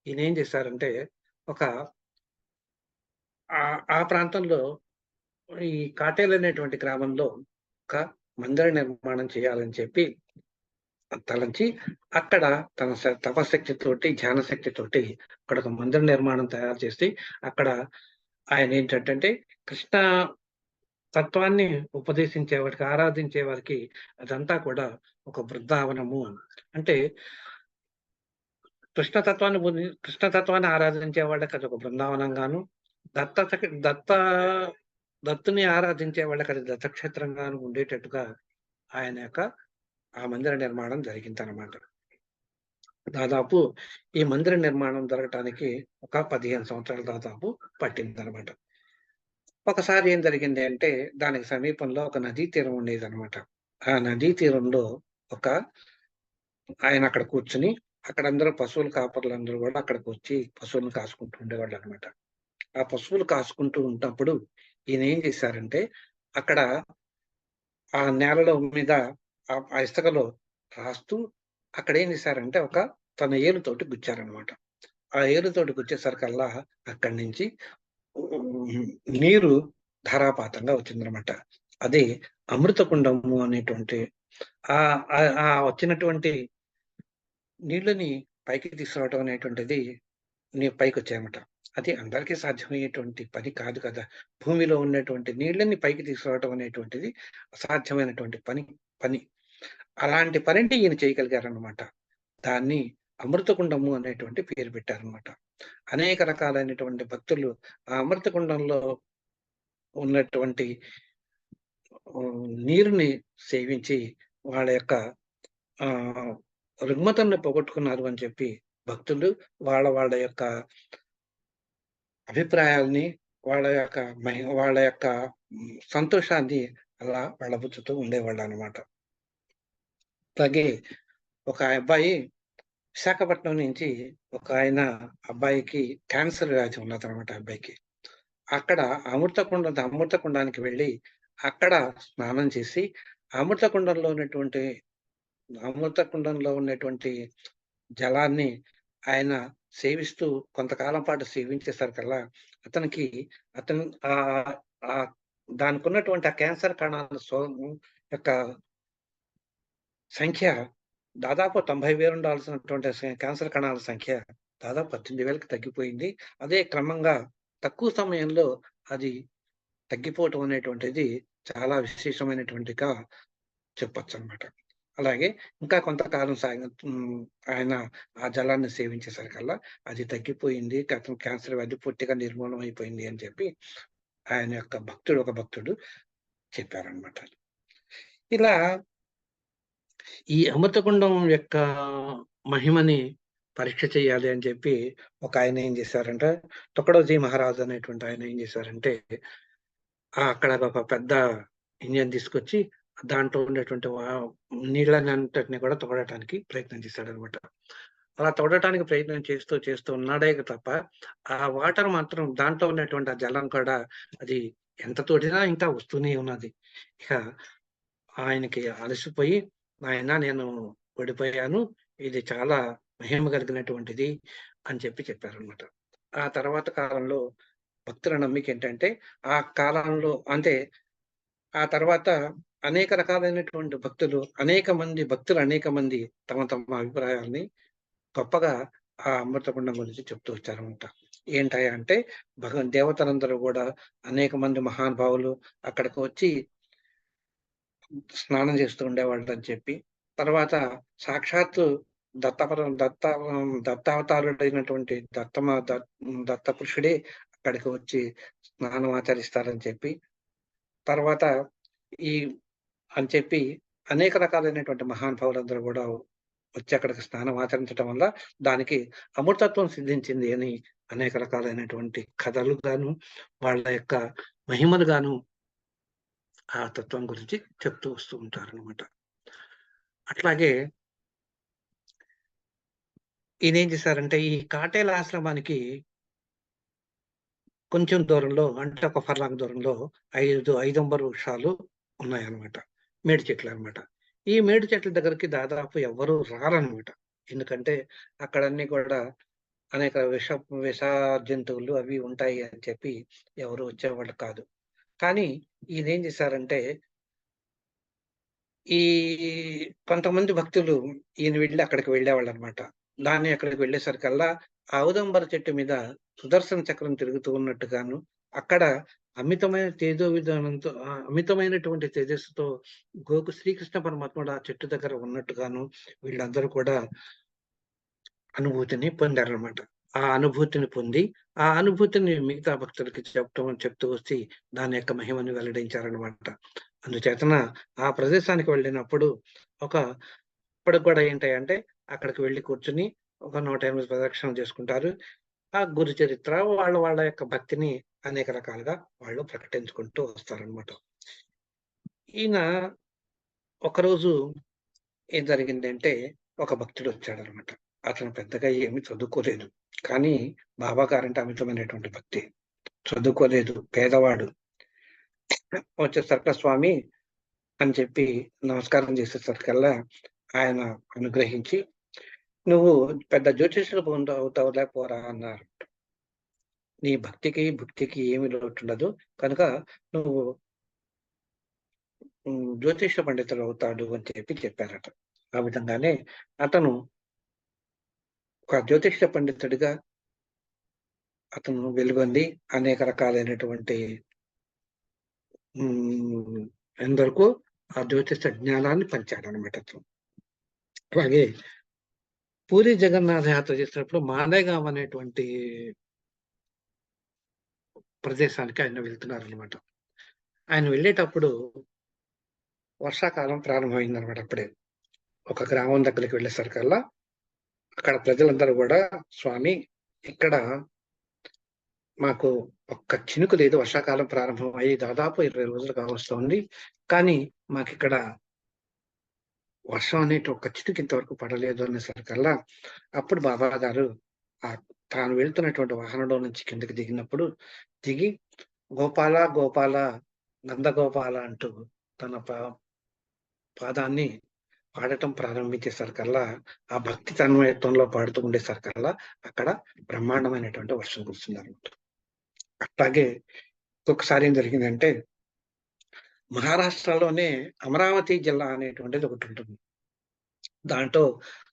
ఈయనేం చేశారంటే, ఒక ఆ ప్రాంతంలో ఈ కాటేలు అనేటువంటి గ్రామంలో ఒక మందిర నిర్మాణం చేయాలని చెప్పి తలంచి, అక్కడ తన తపశక్తితోటి, ధ్యాన శక్తితోటి అక్కడ ఒక మందిర నిర్మాణం తయారు చేసి, అక్కడ ఆయనేంటంటే కృష్ణ తత్వాన్ని ఉపదేశించే వారికి, ఆరాధించే వారికి అదంతా కూడా ఒక బృందావనము. అంటే కృష్ణతత్వాన్ని ఆరాధించే వాళ్ళకి అదొక బృందావనంగాను, దత్త దత్తుని ఆరాధించే వాళ్ళకి అది దత్తక్షేత్రంగాను ఉండేటట్టుగా ఆయన యొక్క ఆ మందిర నిర్మాణం జరిగిందనమాట. దాదాపు ఈ మందిర నిర్మాణం జరగటానికి ఒక 15 సంవత్సరాలు దాదాపు పట్టిందనమాట. ఒకసారి ఏం జరిగింది అంటే, దానికి సమీపంలో ఒక నదీ తీరం ఉండేదనమాట. ఆ నదీ తీరంలో ఒక ఆయన అక్కడ కూర్చొని, అక్కడ అందరూ పశువుల కాపరులందరూ గూడా అక్కడికొచ్చి పశువులను కాసుకుంటూ ఉండేవాళ్ళనమాట. ఆ పశువులు కాసుకుంటూ ఉన్నప్పుడు ఈయనేం చేశారంటే, అక్కడ ఆ నేలలో మీద ఆ ఇసుకలో రాస్తూ అక్కడేం చేశారంటే, తన ఏలుతోటి గుచ్చారనమాట. ఆ ఏలుతోటి గుచ్చేసరికల్లా అక్కడి నుంచి నీరు ధారాపాతంగా వచ్చిందనమాట. అది అమృతకుండము అనేటువంటి వచ్చినటువంటి నీళ్ళని పైకి తీసుకురావడం అనేటువంటిది పైకొచ్చాయన్నమాట. అది అందరికీ సాధ్యమయ్యేటువంటి పని కాదు కదా! భూమిలో ఉన్నటువంటి నీళ్ళని పైకి తీసుకురావడం అనేటువంటిది అసాధ్యమైనటువంటి పని. అలాంటి పనిని ఈయన చేయగలిగారన్నమాట. దాన్ని అమృతకుండము అనేటువంటి పేరు పెట్టారన్నమాట. అనేక రకాలైనటువంటి భక్తులు ఆ అమృతకుండంలో ఉన్నటువంటి నీరుని సేవించి వాళ్ళ యొక్క ఆహ్, రుగ్మతలను పోగొట్టుకున్నారు అని చెప్పి భక్తులు వాళ్ళ యొక్క అభిప్రాయాల్ని, వాళ్ళ యొక్క సంతోషాన్ని అలా వెళ్ళబుచ్చుతూ ఉండేవాళ్ళనమాట. అలాగే ఒక అబ్బాయి విశాఖపట్నం నుంచి ఒకాయన అబ్బాయికి క్యాన్సర్ వ్యాధి ఉన్నదనమాట అబ్బాయికి. అక్కడ అమృతకుండానికి వెళ్ళి, అక్కడ స్నానం చేసి, అమృతకుండంలో ఉన్నటువంటి అమృతకుండంలో ఉన్నటువంటి జలాన్ని ఆయన సేవిస్తూ కొంతకాలం పాటు సేవించేసరికల్లా అతనికి అతను ఆహ్, ఆహ్, దానికున్నటువంటి ఆ క్యాన్సర్ కణాల యొక్క సంఖ్య దాదాపు 90,000 ఉండాల్సినటువంటి క్యాన్సర్ కణాల సంఖ్య దాదాపు 18,000కి తగ్గిపోయింది. అదే క్రమంగా తక్కువ సమయంలో అది తగ్గిపోవటం అనేటువంటిది చాలా విశేషమైనటువంటిగా చెప్పొచ్చనమాట. అలాగే ఇంకా కొంతకాలం ఆయన ఆ జలాన్ని సేవించేసరికల్లా అది తగ్గిపోయింది. అతని క్యాన్సర్ వ్యాధి పూర్తిగా నిర్మూలన అయిపోయింది అని చెప్పి ఆయన యొక్క ఒక భక్తుడు చెప్పారనమాట. ఇలా ఈ అమృతకుండం యొక్క మహిమని పరీక్ష చేయాలి అని చెప్పి ఒకాయన ఏం చేశారంటే, తొక్కడోజీ మహారాజు అనేటువంటి ఆయన ఏం చేశారంటే, అక్కడ ఒక పెద్ద ఇంజిన్ తీసుకొచ్చి దాంట్లో ఉండేటువంటి నీళ్ళనంతటిని కూడా తోడటానికి ప్రయత్నం చేశాడనమాట. అలా తోడటానికి ప్రయత్నం చేస్తూ ఉన్నాడే తప్ప, ఆ వాటర్ మాత్రం దాంట్లో ఉన్నటువంటి ఆ జలం కూడా అది ఎంత తోడినా ఇంకా వస్తూనే ఉన్నది. ఇక ఆయనకి అలసిపోయి, "నాయనా నేను ఓడిపోయాను. ఇది చాలా మహిమ కలిగినటువంటిది" అని చెప్పారనమాట. ఆ తర్వాత కాలంలో భక్తుల నమ్మికేంటంటే, ఆ కాలంలో అంటే ఆ తర్వాత అనేక రకాలైనటువంటి భక్తులు అనేక మంది తమ తమ అభిప్రాయాల్ని గొప్పగా ఆ అమృతకుండం గురించి చెప్తూ వచ్చారనమాట. ఏంటయ్యా అంటే, దేవతలందరూ గూడా అనేక మంది మహానుభావులు అక్కడికి వచ్చి స్నానం చేస్తూ ఉండేవాళ్ళని చెప్పి, తర్వాత సాక్షాత్తు దత్తపరం దత్త దత్తావతారుడైనటువంటి దత్తపురుషుడే అక్కడికి వచ్చి స్నానం ఆచరిస్తారని చెప్పి, తర్వాత ఈ అని చెప్పి అనేక రకాలైనటువంటి మహానుభావులందరూ గూడా వచ్చి అక్కడికి స్నానం ఆచరించటం వల్ల దానికి అమృతత్వం సిద్ధించింది అని అనేక రకాలైనటువంటి కథలు గాను, వాళ్ళ యొక్క మహిమలు గాను ఆ తత్వం గురించి చెప్తూ వస్తూ ఉంటారనమాట. అట్లాగే ఈయనేం చేశారంటే, ఈ కాటేల ఆశ్రమానికి కొంచెం దూరంలో అంటే ఒక ఫర్లాంగ్ దూరంలో 5 వృక్షాలు ఉన్నాయన్నమాట. మేడి చెట్లన్నమాట. ఈ మేడి చెట్ల దగ్గరికి దాదాపు ఎవ్వరూ రారన్నమాట. ఎందుకంటే అక్కడన్నీ కూడా అనేక విష జంతువులు అవి ఉంటాయి అని చెప్పి ఎవరు వచ్చేవాళ్ళు కాదు. కానీ ఈయనేం చేశారంటే, ఈ కొంతమంది భక్తులు ఈయన అక్కడికి వెళ్ళేవాళ్ళన్నమాట. అక్కడికి వెళ్ళేసరికల్లా ఆ ఔదంబర చెట్టు మీద సుదర్శన చక్రం తిరుగుతూ ఉన్నట్టుగాను, అక్కడ అమితమైనటువంటి తేజస్సుతో శ్రీకృష్ణ పరమాత్ముడు ఆ చెట్టు దగ్గర ఉన్నట్టుగాను వీళ్ళందరూ కూడా అనుభూతిని పొందారనమాట. ఆ అనుభూతిని పొంది, ఆ అనుభూతిని మిగతా భక్తులకి చెప్తూ వచ్చి దాని యొక్క మహిమను వెల్లడించారనమాట. అందుచేతన ఆ ప్రదేశానికి వెళ్ళినప్పుడు ఒక ఇప్పటికి కూడా ఏంటంటే అక్కడికి వెళ్లి కూర్చొని ఒక 108 ప్రదక్షిణలు చేసుకుంటారు. ఆ గురు చరిత్ర వాళ్ళ యొక్క భక్తిని అనేక రకాలుగా వాళ్ళు ప్రకటించుకుంటూ వస్తారనమాట. ఈయన ఒకరోజు ఏం జరిగిందంటే ఒక భక్తుడు వచ్చాడనమాట. అతను పెద్దగా ఏమి చదువుకోలేదు. కానీ బాబా గారంటే అమితమైనటువంటి భక్తి. చదువుకోలేదు, పేదవాడు. వచ్చేసరికి స్వామి అని చెప్పి నమస్కారం చేసేసరికల్లా ఆయన అనుగ్రహించి, "నువ్వు పెద్ద జ్యోతిష్యుడు అవుతావులే పోరా" అన్నారు. "నీ భక్తికి, భుక్తికి ఏమి లోటుండదు. కనుక నువ్వు జ్యోతిష పండితుడు అవుతాడు" అని చెప్పారట. ఆ విధంగానే అతను ఒక జ్యోతిష పండితుడిగా అతను వెలుగొంది అనేక రకాలైనటువంటి ఎందరికో ఆ జ్యోతిష జ్ఞానాన్ని పంచాడనమాట అతను. అలాగే పూరి జగన్నాథ యాత్ర చేసినప్పుడు మాలేగాం అనేటువంటి ప్రదేశానికి ఆయన వెళ్తున్నారనమాట. ఆయన వెళ్ళేటప్పుడు వర్షాకాలం ప్రారంభమైందనమాట అప్పుడే. ఒక గ్రామం దగ్గరికి వెళ్ళేసరికల్లా అక్కడ ప్రజలందరూ గూడా, "స్వామి ఇక్కడ మాకు ఒక్క చినుకు లేదు. వర్షాకాలం ప్రారంభం అయ్యి దాదాపు 20 రోజులు కావస్తోంది. కానీ మాకిక్కడ వర్షం అనేటి ఒక్క చినుకు ఇంతవరకు పడలేదు" అనేసరికల్లా అప్పుడు బాబా గారు తాను వెళ్తున్నటువంటి వాహనంలో నుంచి కిందకి దిగినప్పుడు దిగి, "గోపాల గోపాల నందగోపాల" అంటూ తన పాదాన్ని పాడటం ప్రారంభించేసరికల్లా, ఆ భక్తి తన్మయత్వంలో పాడుతూ ఉండేసరికల్లా అక్కడ బ్రహ్మాండమైనటువంటి వర్షం కురిసిందనమాట. అట్లాగే ఇంకొకసారి ఏం జరిగిందంటే, మహారాష్ట్రలోనే అమరావతి జిల్లా అనేటువంటిది ఒకటుంటుంది. దాంట్లో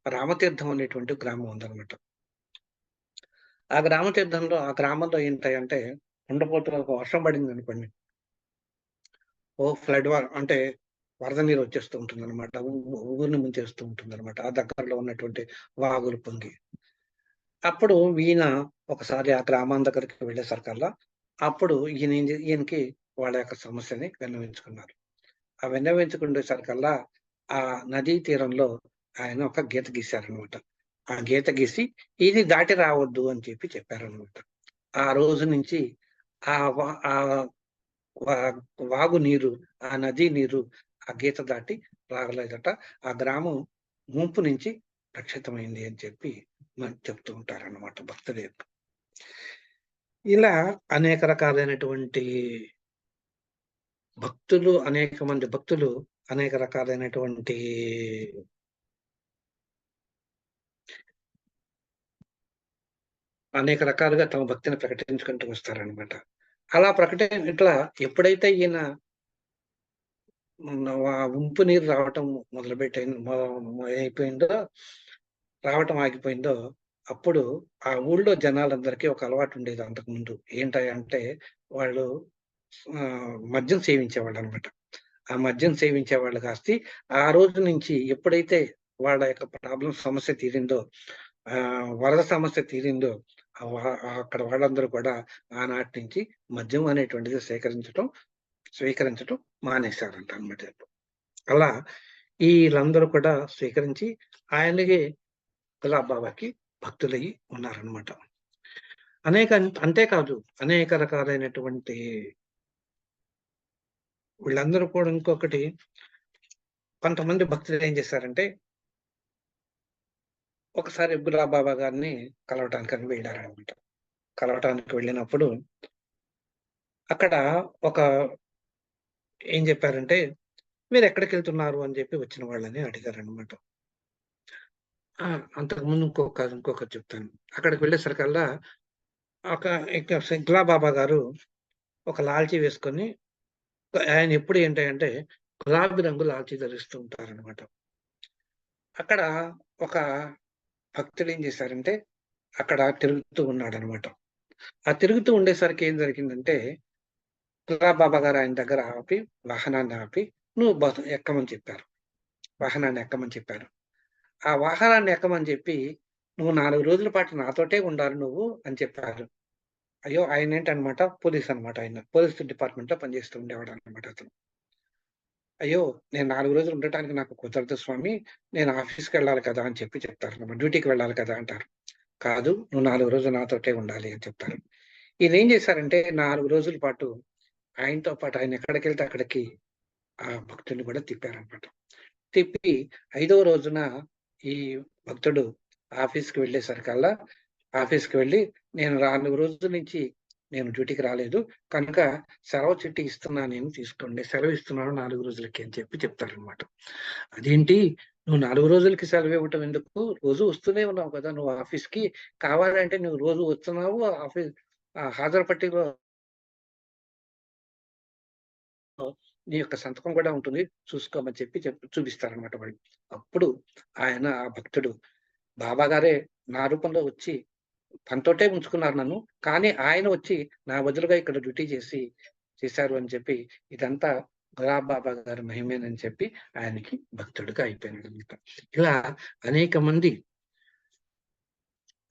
రామతీర్థం అనేటువంటి గ్రామం ఉందనమాట. ఆ గ్రామంలో ఏంటంటే, కుండపోతలో ఒక వర్షం పడిందనుకోండి, ఫ్లడ్ అంటే వరద నీరు వచ్చేస్తూ ఉంటుందన్నమాట. ఊరిని ముంచేస్తూ ఉంటుందన్నమాట. ఆ దగ్గరలో ఉన్నటువంటి వాగులు పొంగి. అప్పుడు ఈయన ఒకసారి ఆ గ్రామం దగ్గరికి వెళ్ళేసరికల్లా, అప్పుడు ఈయనకి వాళ్ళ యొక్క సమస్యని విన్నవించుకున్నారు. ఆ విన్నవించుకునేసరికల్లా, ఆ నదీ తీరంలో ఆయన ఒక గీత గీశారనమాట. ఆ గీత గీసి, ఇది దాటి రావద్దు అని చెప్పారనమాట. ఆ రోజు నుంచి ఆ వా ఆహ్, వా వాగు నీరు, ఆ నదీ నీరు ఆ గీత దాటి రాగలేదట. ఆ గ్రామం ముంపు నుంచి రక్షితమైంది అని చెప్పి మనకు చెప్తూ ఉంటారన్నమాట భక్తులు. ఇలా అనేక రకాలైనటువంటి అనేక మంది భక్తులు అనేక రకాలైనటువంటి అనేక రకాలుగా తమ భక్తిని ప్రకటించుకుంటూ వస్తారనమాట. అలా ఇట్లా ఎప్పుడైతే ఈయన ఉంపు నీరు రావటం మొదలుపెట్టింది అయిపోయిందో, ఆగిపోయిందో, అప్పుడు ఆ ఊళ్ళో జనాలందరికీ ఒక అలవాటు ఉండేది అంతకుముందు. ఏంటంటే వాళ్ళు మద్యం సేవించేవాళ్ళనమాట. ఆ మద్యం సేవించేవాళ్ళు కాస్తి, ఆ రోజు నుంచి ఎప్పుడైతే వాళ్ళ యొక్క సమస్య తీరిందో, వరద సమస్య తీరిందో, అక్కడ వాళ్ళందరూ కూడా ఆనాటి నుంచి మద్యం అనేటువంటిది స్వీకరించటం మానేశారంట అన్నమాట. అలా ఈళ్ళందరూ కూడా స్వీకరించి ఆయనకి గులాబ్ బాబాకి భక్తులయ్యి ఉన్నారనమాట. అంతేకాదు అనేక రకాలైనటువంటి వీళ్ళందరూ కూడా ఇంకొకటి, కొంతమంది భక్తులు ఏం చేశారంటే, ఒకసారి గులాబ్ బాబా గారిని కలవటానికని వెళ్ళారనమాట. కలవటానికి వెళ్ళినప్పుడు అక్కడ ఒక ఏం చెప్పారంటే, "మీరెక్కడికెళ్తున్నారు?" అని చెప్పి వచ్చిన వాళ్ళని అడిగారనమాట. ఆ! అంతకుముందు ఇంకొకటి చెప్తాను. అక్కడికి వెళ్ళేసరికల్లా ఒక గులాబ్ బాబా గారు ఒక లాల్చీ వేసుకొని, ఆయన ఎప్పుడు ఏంటంటే గులాబీ రంగు లాల్చీ ధరిస్తూ ఉంటారనమాట. అక్కడ ఒక భక్తుడు ఏం చేశారంటే, అక్కడ తిరుగుతూ ఉన్నాడనమాట. ఆ తిరుగుతూ ఉండేసరికి ఏం జరిగిందంటే, గులాబ్ బాబా గారు ఆయన దగ్గర వాహనాన్ని ఆపి, "నువ్వు ఎక్కమని చెప్పారు. వాహనాన్ని ఎక్కమని చెప్పారు. ఆ వాహనాన్ని ఎక్కమని చెప్పి, నువ్వు 4 రోజుల పాటు నాతోటే ఉండాలి నువ్వు" అని చెప్పారు. అయ్యో! ఆయనేంటనమాట పోలీస్ అనమాట ఆయన. పోలీస్ డిపార్ట్‌మెంట్‌లో పనిచేస్తూ ఉండేవాడనమాట అతను. అయ్యో! నేను 4 రోజులు ఉండటానికి నాకు కుదరదు స్వామి. నేను ఆఫీస్‌కెళ్ళాలి కదా! అని చెప్తారనమాట. డ్యూటీకి వెళ్ళాలి కదా! అంటారు. కాదు, నువ్వు 4 రోజులు నాతోటే ఉండాలి అని చెప్తారు. ఈయనేం చేశారంటే 4 రోజుల పాటు ఆయనతో పాటు ఆయన ఎక్కడికెళ్తే అక్కడికి ఆ భక్తుడిని కూడా తిప్పారనమాట. తిప్పి 5వ రోజున ఈ భక్తుడు ఆఫీస్‌కి వెళ్ళి, "నేను 4 రోజుల నుంచి నేను డ్యూటీకి రాలేదు. కనుక సెలవు చిట్టి ఇస్తున్నాను, నేను తీసుకోండి. సెలవిస్తున్నాను 4 రోజులకి" అని చెప్తారనమాట. "అదేంటి? నువ్వు 4 రోజులకి సెలవివ్వటం ఎందుకు? రోజు వస్తూనే ఉన్నావు కదా! నువ్వు ఆఫీస్‌కి. కావాలంటే నువ్వు రోజు వస్తున్నావు. హాజరు పట్టికలో నీ యొక్క సంతకం కూడా ఉంటుంది. చూసుకోమని" చూపిస్తారనమాట వాళ్ళు. అప్పుడు ఆ భక్తుడు, బాబా గారే నా రూపంలో వచ్చి తనతోటే ఉంచుకున్నారు నన్ను. కానీ ఆయన వచ్చి నా బదులుగా ఇక్కడ డ్యూటీ చేశారు అని చెప్పి, ఇదంతా గులాబ్ బాబా గారి మహిమేనని చెప్పి ఆయనకి భక్తుడిగా అయిపోయాడనమాట. ఇలా అనేక మంది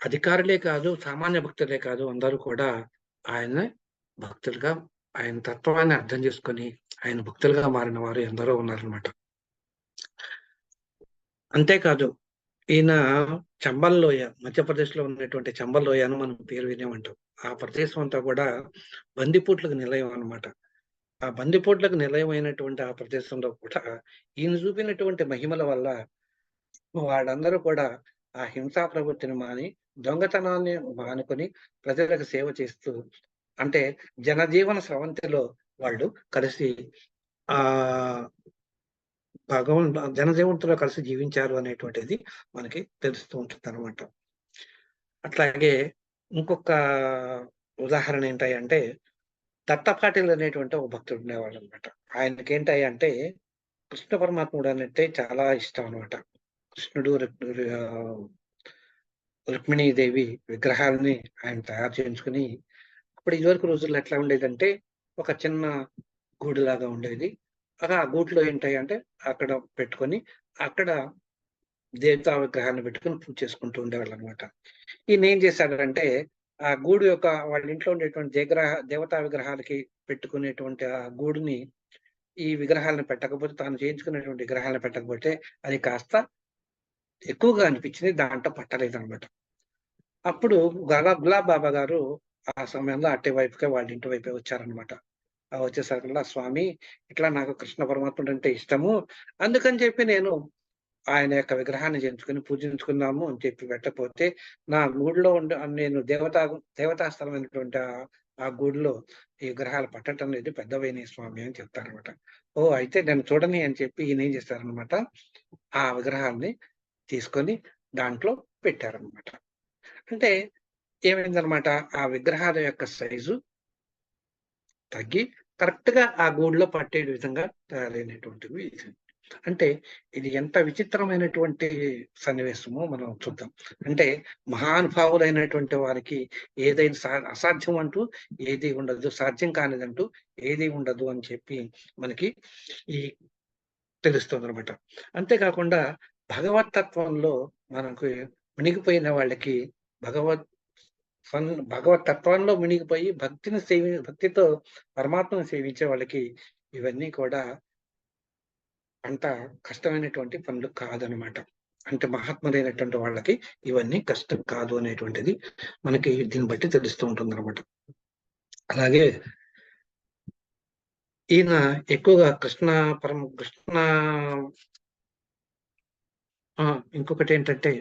అధికారులే కాదు, సామాన్య భక్తులే కాదు, అందరూ కూడా ఆయన భక్తులుగా, ఆయన తత్వాన్ని అర్థం చేసుకొని, ఆయన భక్తులుగా మారిన వారు ఎందరో ఉన్నారనమాట. అంతేకాదు, ఈయన చంబల్ లోయ, మధ్యప్రదేశ్‌లో ఉన్నటువంటి చంబల్ లోయ అని మనం పేరు వినే ఉంటాం. ఆ ప్రదేశం అంతా కూడా బందిపోట్లకు నిలయం అన్నమాట. ఆ బందిపోట్లకు నిలయమైనటువంటి ఆ ప్రదేశంలో కూడా ఈయన చూపినటువంటి మహిమల వల్ల వాళ్ళందరూ కూడా ఆ హింసా ప్రవృత్తిని మాని, దొంగతనాన్ని మానుకొని ప్రజలకు సేవ చేస్తూ, అంటే జనజీవన స్రవంతిలో వాళ్ళు కలిసి ఆహ్ జనజీవనంతో కలిసి జీవించారు అనేటువంటిది మనకి తెలుస్తూ ఉంటుంది అనమాట. అట్లాగే ఇంకొక ఉదాహరణ ఏంటంటే దత్తపాటిల్ అనేటువంటి ఒక భక్తుడు ఉండేవాడు అనమాట. ఆయనకి ఏంటంటే కృష్ణ పరమాత్ముడు అంటే చాలా ఇష్టం అనమాట. కృష్ణుడు రుక్మిణీదేవి విగ్రహాలని ఆయన తయారు చేయించుకుని, అప్పుడు ఇదివరకు రోజుల్లో ఎట్లా ఉండేదంటే ఒక చిన్న గూడులాగా ఉండేది. ఆ గూట్లో ఏంటంటే అక్కడ పెట్టుకొని అక్కడ దేవతా విగ్రహాన్ని పెట్టుకొని పూజ చేసుకుంటూ ఉండేవాళ్ళనమాట. ఈయన ఏం చేశాడంటే ఆ గూడు యొక్క వాళ్ళ ఇంట్లో ఉండేటువంటి దేవతా విగ్రహాలకి పెట్టుకునేటువంటి ఆ గూడుని ఈ విగ్రహాలను పెట్టకపోతే, తాను చేయించుకునేటువంటి విగ్రహాలను పెట్టకపోతే అది కాస్త ఎక్కువగా అనిపించింది. దాంట్లో పట్టలేదనమాట. అప్పుడు గులాబ్ బాబా గారు ఆ సమయంలో అటువైపుకే వాళ్ళ ఇంటి వైపే వచ్చారనమాట. వచ్చేసరికల్లా స్వామి ఇట్లా నాకు కృష్ణ పరమాత్ముడు అంటే ఇష్టము. అందుకని చెప్పి నేను ఆయన యొక్క విగ్రహాన్ని చేయించుకొని పూజించుకుందాము అని చెప్పి పెట్టకపోతే, నా గూడులో నేను దేవతా స్థలమైనటువంటి ఆ గూడులో ఈ విగ్రహాలు పట్టటం లేదు, పెద్దవైనయి స్వామి అని చెప్తారనమాట. ఓహ్! అయితే నన్ను చూడని అని చెప్పి ఈయన ఏం చేస్తారనమాట, ఆ విగ్రహాన్ని తీసుకొని దాంట్లో పెట్టారనమాట. అంటే ఏమైందనమాట, ఆ విగ్రహాల యొక్క సైజు తగ్గి కరెక్ట్‌గా ఆ గూడులో పట్టే విధంగా తయారైనటువంటివి. అంటే ఇది ఎంత విచిత్రమైనటువంటి సన్నివేశమో మనం చూద్దాం. అంటే మహానుభావులైనటువంటి వారికి ఏదైనా అసాధ్యం అంటూ ఏది ఉండదు. సాధ్యం కానిదంటూ ఏది ఉండదు అని చెప్పి మనకి ఈ తెలుస్తుందనమాట. అంతేకాకుండా భగవతత్వంలో మనకు మునిగిపోయిన వాళ్ళకి భగవత్ భగవత్ తత్వంలో మునిగిపోయి భక్తితో పరమాత్మను సేవించే వాళ్ళకి ఇవన్నీ కూడా అంత కష్టమైనటువంటి పనులు కాదనమాట. అంటే మహాత్ములైనటువంటి వాళ్ళకి ఇవన్నీ కష్టం కాదు అనేటువంటిది మనకి దీన్ని బట్టి తెలుస్తూ ఉంటుందన్నమాట. అలాగే ఈయన ఎక్కువగా కృష్ణ ఇంకొకటేంటంటే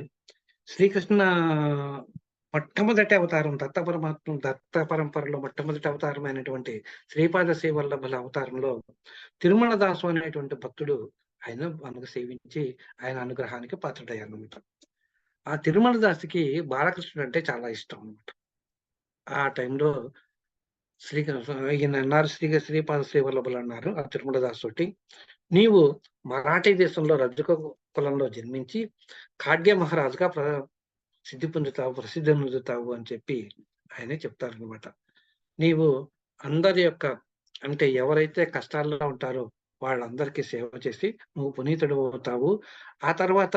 శ్రీకృష్ణ మొట్టమొదటి అవతారం దత్త పరంపరలో మొట్టమొదటి అవతారమైనటువంటి శ్రీపాద శ్రీవల్లభుల అవతారంలో తిరుమల దాసు అనేటువంటి భక్తుడు ఆయన మనకు సేవించి ఆయన అనుగ్రహానికి పాత్రుడయ్యారన్నమాట. ఆ తిరుమల దాసుకి బాలకృష్ణుడు అంటే చాలా ఇష్టం అన్నమాట. ఆ టైంలో ఈయన అన్నారు, శ్రీపాద శ్రీవల్లభులు అన్నారు ఆ తిరుమల దాసు తోటి, నీవు మరాఠీ దేశంలో రజక కులంలో జన్మించి ఖాడ్య మహారాజుగా ప్రసిద్ధి పొందుతావు అని చెప్పి ఆయనే చెప్తారనమాట. నీవు అందరి యొక్క అంటే ఎవరైతే కష్టాల్లో ఉంటారో వాళ్ళందరికీ సేవ చేసి నువ్వు పునీతుడు అవుతావు. ఆ తర్వాత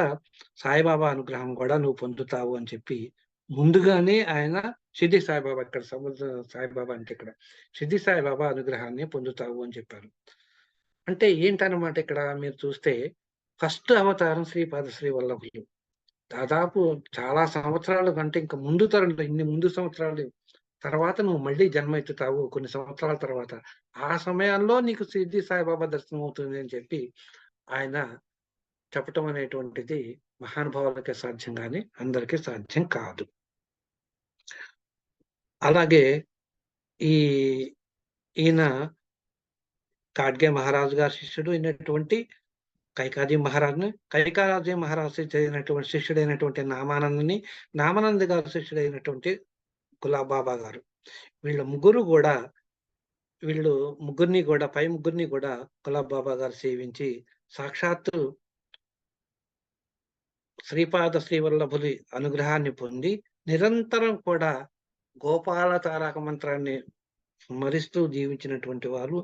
సాయిబాబా అనుగ్రహం కూడా నువ్వు పొందుతావు అని చెప్పి ముందుగానే ఆయన షిర్డీ సాయిబాబా, ఇక్కడ సాయిబాబా అంటే ఇక్కడ షిర్డీ సాయిబాబా అనుగ్రహాన్ని పొందుతావు అని చెప్పారు. అంటే ఏంటన్నమాట ఇక్కడ మీరు చూస్తే ఫస్ట్ అవతారం శ్రీపాద శ్రీ వల్లభులు. దాదాపు చాలా సంవత్సరాల కంటే ఇంకా ముందు తరంలో ఇన్ని ముందు సంవత్సరాలు తర్వాత నువ్వు మళ్ళీ జన్మ ఎత్తుతావు కొన్ని సంవత్సరాల తర్వాత. ఆ సమయాల్లో నీకు షిర్డీ సాయిబాబా దర్శనం అవుతుంది అని చెప్పి ఆయన చెప్పటం అనేటువంటిది మహానుభావులకే సాధ్యం గాని అందరికీ సాధ్యం కాదు. అలాగే ఈ ఈయన ఖాడ్గే మహారాజు గారి శిష్యుడు అయినటువంటి కైకాజీ మహారాజు చదివినటువంటి శిష్యుడైనటువంటి నామానంద గారి శిష్యుడైనటువంటి గులాబ్ బాబా గారు, వీళ్ళు ముగ్గురిని కూడా గులాబ్ బాబా గారు సేవించి సాక్షాత్తు శ్రీపాద శ్రీవల్లభులి అనుగ్రహాన్ని పొంది నిరంతరం కూడా గోపాల తారక మంత్రాన్ని స్మరిస్తూ జీవించినటువంటి వారు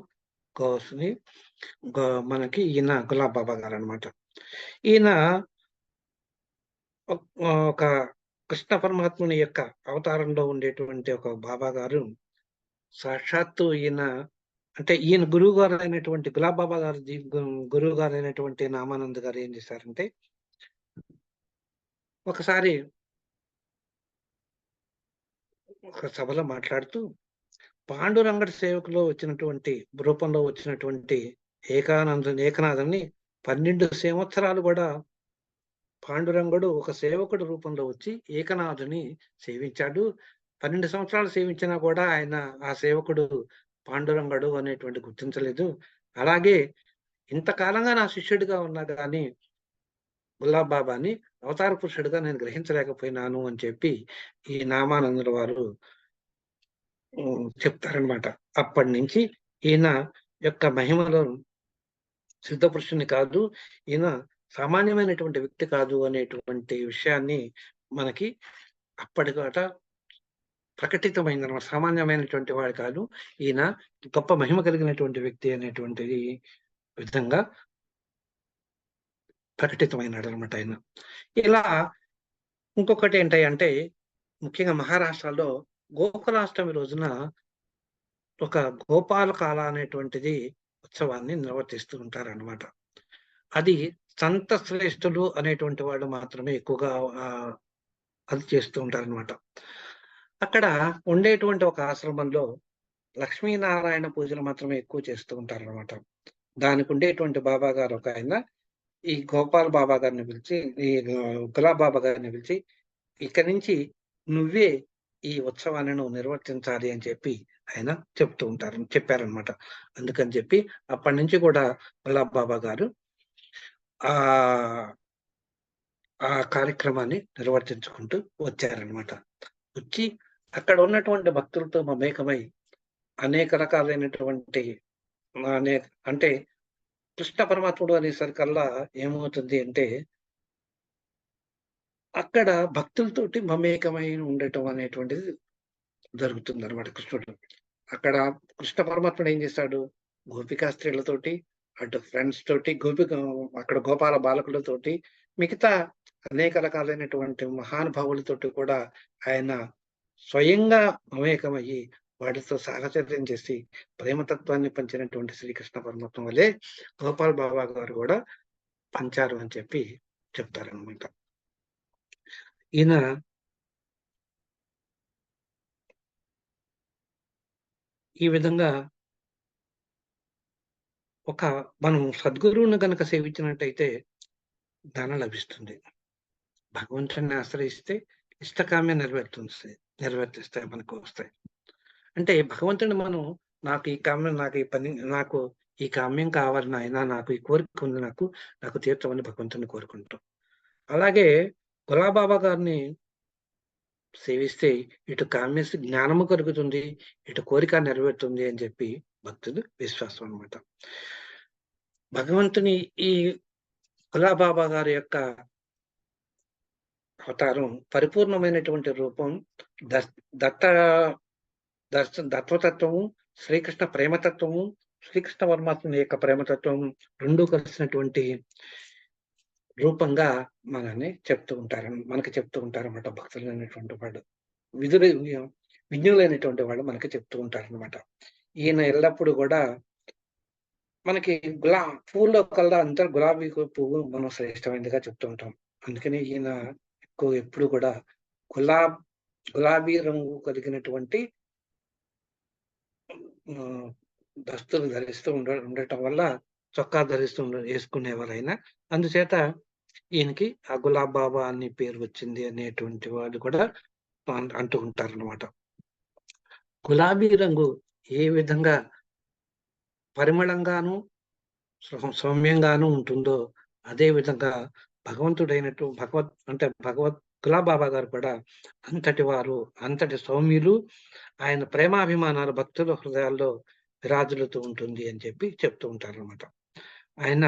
మనకి ఈయన గులాబ్ బాబా గారు అనమాట. ఈయన ఒక కృష్ణ పరమాత్ముని యొక్క అవతారంలో ఉండేటువంటి ఒక బాబా గారు సాక్షాత్తు ఈయన గురువు గారు అయినటువంటి గులాబ్ బాబా గారు గురువు గారు అయినటువంటి నామానంద్ గారు ఏం చేశారంటే ఒకసారి ఒక సభలో మాట్లాడుతూ పాండురంగడి సేవకులో రూపంలో వచ్చినటువంటి ఏకనాథుని 12 సంవత్సరాలు కూడా పాండురంగుడు ఒక సేవకుడు రూపంలో వచ్చి ఏకనాథుని సేవించాడు. 12 సంవత్సరాలు సేవించినా కూడా ఆయన ఆ సేవకుడు పాండురంగడు అనేటువంటి గుర్తించలేదు. అలాగే ఇంతకాలంగా నా శిష్యుడిగా ఉన్నా గాని గులాబ్ బాబాని అవతార పురుషుడిగా నేను గ్రహించలేకపోయినాను అని చెప్పి ఈ నామానందుల వారు చెప్తారనమాట. అప్పటినుంచి ఈయన యొక్క మహిమలో సిద్ధపురుషుని కాదు, ఈయన సామాన్యమైనటువంటి వ్యక్తి కాదు అనేటువంటి విషయాన్ని మనకి అప్పటికట ప్రకటితమైందనమాట. సామాన్యమైనటువంటి వాడు కాదు, ఈయన గొప్ప మహిమ కలిగినటువంటి వ్యక్తి అనేటువంటిది విధంగా ప్రకటితమైనాడనమాట ఆయన. ఇలా ఇంకొకటి ఏంటంటే ముఖ్యంగా మహారాష్ట్రలో గోకులాష్టమి రోజున ఒక గోపాలకాల అనేటువంటిది ఉత్సవాన్ని నిర్వర్తిస్తూ ఉంటారనమాట. అది సంత శ్రేష్ఠులు అనేటువంటి వాళ్ళు మాత్రమే ఎక్కువగా అది చేస్తూ ఉంటారనమాట. అక్కడ ఉండేటువంటి ఒక ఆశ్రమంలో లక్ష్మీనారాయణ పూజలు మాత్రమే ఎక్కువ చేస్తూ ఉంటారనమాట. దానికి ఉండేటువంటి బాబా గారు ఒక ఆయన ఈ గోపాల్ బాబా గారిని పిలిచి, ఈ గులాబ్ బాబా గారిని పిలిచి, ఇక్కడి నుంచి నువ్వే ఈ ఉత్సవాన్ని నువ్వు నిర్వర్తించాలి అని చెప్పి ఆయన చెప్పారనమాట. అందుకని చెప్పి అప్పటి నుంచి కూడా గులాబ్ బాబా గారు ఆ ఆ కార్యక్రమాన్ని నిర్వర్తించుకుంటూ వచ్చారనమాట. వచ్చి అక్కడ ఉన్నటువంటి భక్తులతో మమేకమై అనేక రకాలైనటువంటి అంటే కృష్ణ పరమాత్ముడు అనేసరికల్లా ఏమవుతుంది అంటే అక్కడ భక్తులతోటి మమేకమై ఉండటం అనేటువంటిది జరుగుతుందనమాట కృష్ణుడు. అక్కడ కృష్ణ పరమాత్ముడు ఏం చేస్తాడు, గోపికా స్త్రీలతోటి, అటు ఫ్రెండ్స్ తోటి, అక్కడ గోపాల బాలకులతోటి, మిగతా అనేక రకాలైనటువంటి మహానుభావులతోటి కూడా ఆయన స్వయంగా మమేకమయ్యి వాటితో సాహచర్యం చేసి ప్రేమతత్వాన్ని పంచినటువంటి శ్రీకృష్ణ పరమాత్మ వలె గోపాల్ బాబా గారు కూడా పంచారు అని చెప్పి చెప్తారనమాట. ఈయన ఈ విధంగా మనం సద్గురువుని గనక సేవించినట్టయితే ధనం లభిస్తుంది. భగవంతుడిని ఆశ్రయిస్తే ఇష్టకామ్యం నిర్వర్తిస్తాయి మనకు వస్తాయి. అంటే భగవంతుని మనం నాకు ఈ కామ్యం, నాకు ఈ కామ్యం కావాలి నాయన, నాకు ఈ కోరిక ఉంది, నాకు తీర్చమని భగవంతుని కోరుకుంటాం. అలాగే గులాబాబా గారిని సేవిస్తే ఇటు కామ్యసి జ్ఞానము కలుగుతుంది, ఇటు కోరిక నెరవేరుతుంది అని చెప్పి భక్తులు విశ్వాసం అనమాట. భగవంతుని ఈ గులాబాబా గారి యొక్క అవతారం పరిపూర్ణమైనటువంటి రూపం దత్తతత్వము, శ్రీకృష్ణ ప్రేమతత్వము, శ్రీకృష్ణ పరమాత్మ యొక్క ప్రేమతత్వం రెండూ కలిసినటువంటి రూపంగా మనకి చెప్తూ ఉంటారన్నమాట. భక్తులైనటువంటి వాళ్ళు, విజ్ఞులైనటువంటి వాళ్ళు మనకి చెప్తూ ఉంటారన్నమాట. ఈయన ఎల్లప్పుడూ కూడా మనకి పువ్వుల్లో కల్లా అంతా గులాబీ పువ్వు మనం శ్రేష్టమైనదిగా చెప్తూ ఉంటాం. అందుకని ఈయన ఎప్పుడు కూడా గులాబీ రంగు కలిగినటువంటి దస్తులు ధరిస్తూ ఉండటం వల్ల చొక్కా వేసుకునేవారైనా, అందుచేత ఈయనకి ఆ గులాబ్ బాబా అని పేరు వచ్చింది అనేటువంటి వాళ్ళు కూడా అంటూ ఉంటారన్నమాట. గులాబీ రంగు ఏ విధంగా పరిమళంగాను సౌమ్యంగాను ఉంటుందో అదే విధంగా భగవంతుడైనట్టు గులాబ్ బాబా గారు కూడా అంతటి వారు, అంతటి సౌమ్యులు. ఆయన ప్రేమాభిమానాలు భక్తుల హృదయాల్లో విరాజులుతూ ఉంటుంది అని చెప్పి చెప్తూ ఉంటారన్నమాట. ఆయన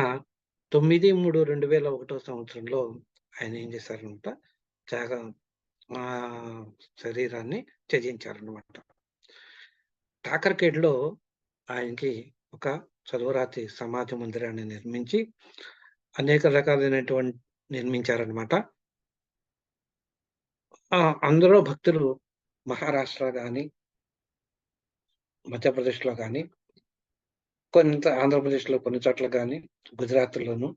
9/3/2001 సంవత్సరంలో ఆయన ఏం చేశారనమాట, శరీరాన్ని త్యజించారనమాట. ఠాకర్ఖేడ్లో ఆయనకి ఒక చదువురాతి సమాధి మందిరాన్ని నిర్మించి అనేక రకాలైనటువంటి నిర్మించారనమాట. అందులో భక్తులు మహారాష్ట్ర కానీ, మధ్యప్రదేశ్లో కానీ, ఆంధ్రప్రదేశ్లో కొన్ని చోట్ల కానీ, గుజరాత్లోను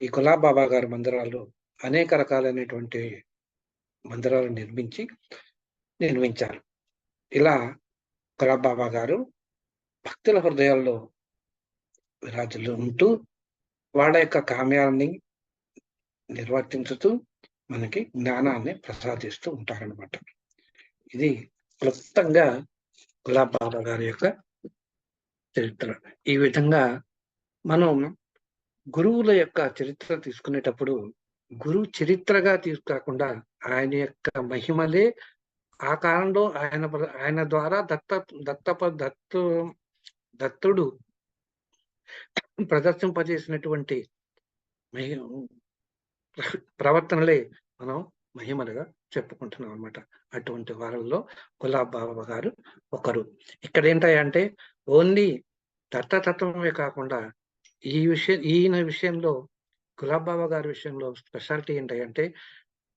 ఈ గులాబ్ బాబా గారి మందిరాలు అనేక రకాలైనటువంటి మందిరాలు నిర్మించారు. ఇలా గులాబ్ బాబా గారు భక్తుల హృదయాల్లో విరాజులు ఉంటూ వాళ్ళ యొక్క కామ్యాన్ని నిర్వర్తించుతూ మనకి జ్ఞానాన్ని ప్రసాదిస్తూ ఉంటారనమాట. ఇది క్లుప్తంగా గులాబ్ బాబా గారి యొక్క చరిత్ర. ఈ విధంగా మనం గురువుల యొక్క చరిత్ర తీసుకునేటప్పుడు గురువు చరిత్రగా కాకుండా ఆయన యొక్క మహిమలే ఆ కాలంలో ఆయన ద్వారా దత్తుడు ప్రదర్శింపజేసినటువంటి మహి ప్రవర్తనలే మనం మహిమలుగా చెప్పుకుంటున్నాం అన్నమాట. అటువంటి వారిలో గులాబ్ బాబా గారు ఒకరు. ఇక్కడ ఏంటంటే ఓన్లీ దత్తతత్వమే కాకుండా ఈయన విషయంలో గులాబ్ బాబా గారి విషయంలో స్పెషాలిటీ ఏంటంటే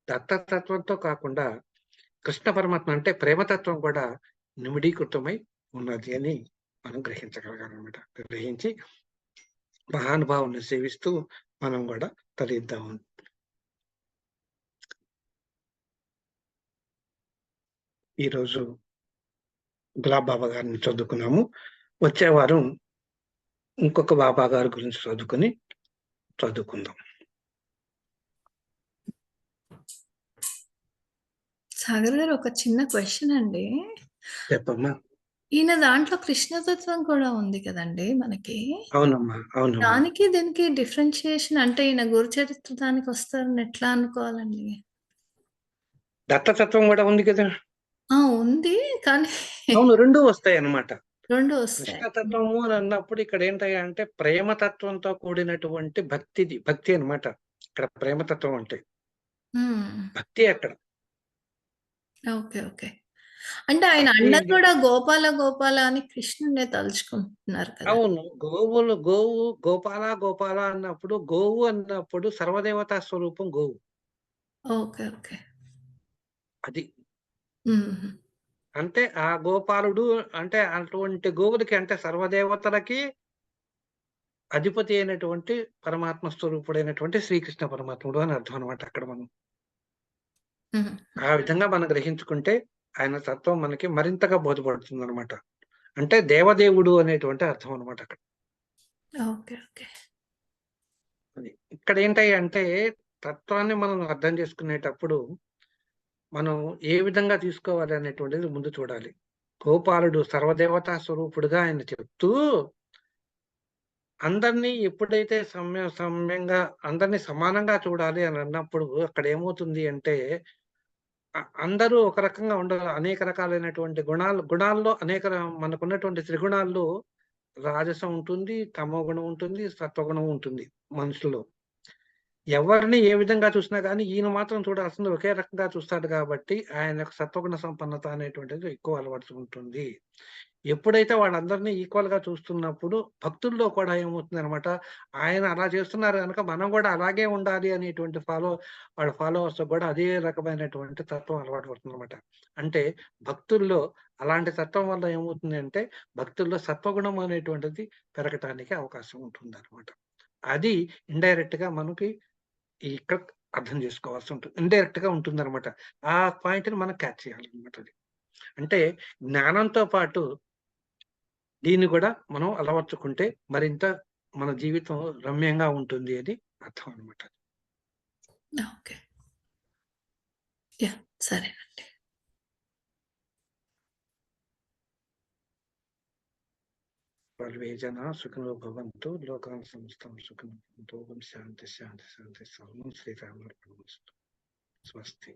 దత్తతత్వంతో కాకుండా కృష్ణ పరమాత్మ అంటే ప్రేమతత్వం కూడా నిమిడీకృతమై ఉన్నది అని మనం గ్రహించగలగాలన్నమాట. గ్రహించి మహానుభావుని సేవిస్తూ మనం కూడా తరిద్దాము. ఈరోజు గులాబ్ బాబా గారిని చదువుకున్నాము. వచ్చే వారం ఇంకొక బాబా గారి గురించి చదువుకుందాం. సాగర్ గారు, ఒక చిన్న క్వశ్చన్ అండి. చెప్పమ్మా. ఈయన దాంట్లో కృష్ణతత్వం కూడా ఉంది కదండి మనకి. అవునమ్మా, అవునమ్మా. దానికి దీనికి డిఫరెన్షియేషన్ అంటే ఈయన గురు చరిత్ర దానికి వస్తారని ఎట్లా అనుకోవాలండి? దత్తతత్వం కూడా ఉంది కదా. ఉంది, కానీ అవును, రెండు వస్తాయి అన్నమాట. రెండు వస్తాయి. కృష్ణతత్వము అని అన్నప్పుడు ఇక్కడ ఏంటంటే ప్రేమతత్వంతో కూడినటువంటి భక్తి అన్నమాట. ఇక్కడ ప్రేమతత్వం అంటే భక్తి అక్కడ. Okay, okay. అంటే ఆయన అన్నది కూడా గోపాల గోపాల అని కృష్ణుడినే తలుచుకుంటున్నారు కదా. అవును, గోపాల అన్నప్పుడు గోవు అన్నప్పుడు సర్వదేవతా స్వరూపం గోవు. Okay, okay. అది అంటే ఆ గోపాలుడు అంటే అటువంటి గోవులకి అంటే సర్వదేవతలకి అధిపతి అయినటువంటి పరమాత్మ స్వరూపుడైనటువంటి శ్రీకృష్ణ పరమాత్ముడు అని అర్థం అనమాట. అక్కడ మనం ఆ విధంగా మనం గ్రహించుకుంటే ఆయన తత్వం మనకి మరింతగా బోధపడుతుంది అనమాట. అంటే దేవదేవుడు అనేటువంటి అర్థం అనమాట అక్కడ. Okay, okay. ఇక్కడ ఏంటంటే తత్వాన్ని మనం అర్థం చేసుకునేటప్పుడు మనం ఏ విధంగా తీసుకోవాలి అనేటువంటిది ముందు చూడాలి. గోపాలుడు సర్వదేవతా స్వరూపుడుగా ఆయన చెప్తూ అందరినీ ఎప్పుడైతే సమ్యంగా అందరినీ సమానంగా చూడాలి అని అన్నప్పుడు అక్కడ ఏమవుతుంది అంటే అందరూ ఒక రకంగా ఉండరు. అనేక రకాలైనటువంటి గుణాల్లో మనకున్నటువంటి త్రిగుణాల్లో రాజసం ఉంటుంది, తమో గుణం ఉంటుంది, సత్వగుణం ఉంటుంది మనుషుల్లో. ఎవరిని ఏ విధంగా చూసినా కానీ ఈయన మాత్రం చూడాల్సింది ఒకే రకంగా చూస్తాడు కాబట్టి ఆయన యొక్క సత్వగుణ సంపన్నత అనేటువంటిది ఎక్కువ అలవాటు ఉంటుంది. ఎప్పుడైతే వాళ్ళందరినీ ఈక్వల్ గా చూస్తున్నప్పుడు భక్తుల్లో కూడా ఏమవుతుంది అనమాట, ఆయన అలా చేస్తున్నారు కనుక మనం కూడా అలాగే ఉండాలి అనేటువంటి వాళ్ళ ఫాలోవర్స్ కూడా అదే రకమైనటువంటి తత్వం అలవాటు పడుతుంది అనమాట. అంటే భక్తుల్లో అలాంటి తత్వం వల్ల ఏమవుతుంది అంటే భక్తుల్లో సత్వగుణం అనేటువంటిది పెరగటానికి అవకాశం ఉంటుంది అనమాట. అది ఇండైరెక్ట్ గా మనకి ఇక్కడ అర్థం చేసుకోవాల్సి ఉంటుంది, ఇండైరెక్ట్ గా ఉంటుంది అనమాట. ఆ పాయింట్ ని మనం క్యాచ్ చేయాలన్నమాట. అది అంటే జ్ఞానంతో పాటు దీన్ని కూడా మనం అలవర్చుకుంటే మరింత మన జీవితం రమ్యంగా ఉంటుంది అని అర్థం అనమాట. ఓకే, సరేనండి. సర్వే జనా సుఖినో భవంతు, లోకాన్ సమస్తం సుఖినో భవంతు. శాంతి శాంతి శాంతి. సర్వం శ్రీరాముడు. స్వస్తి.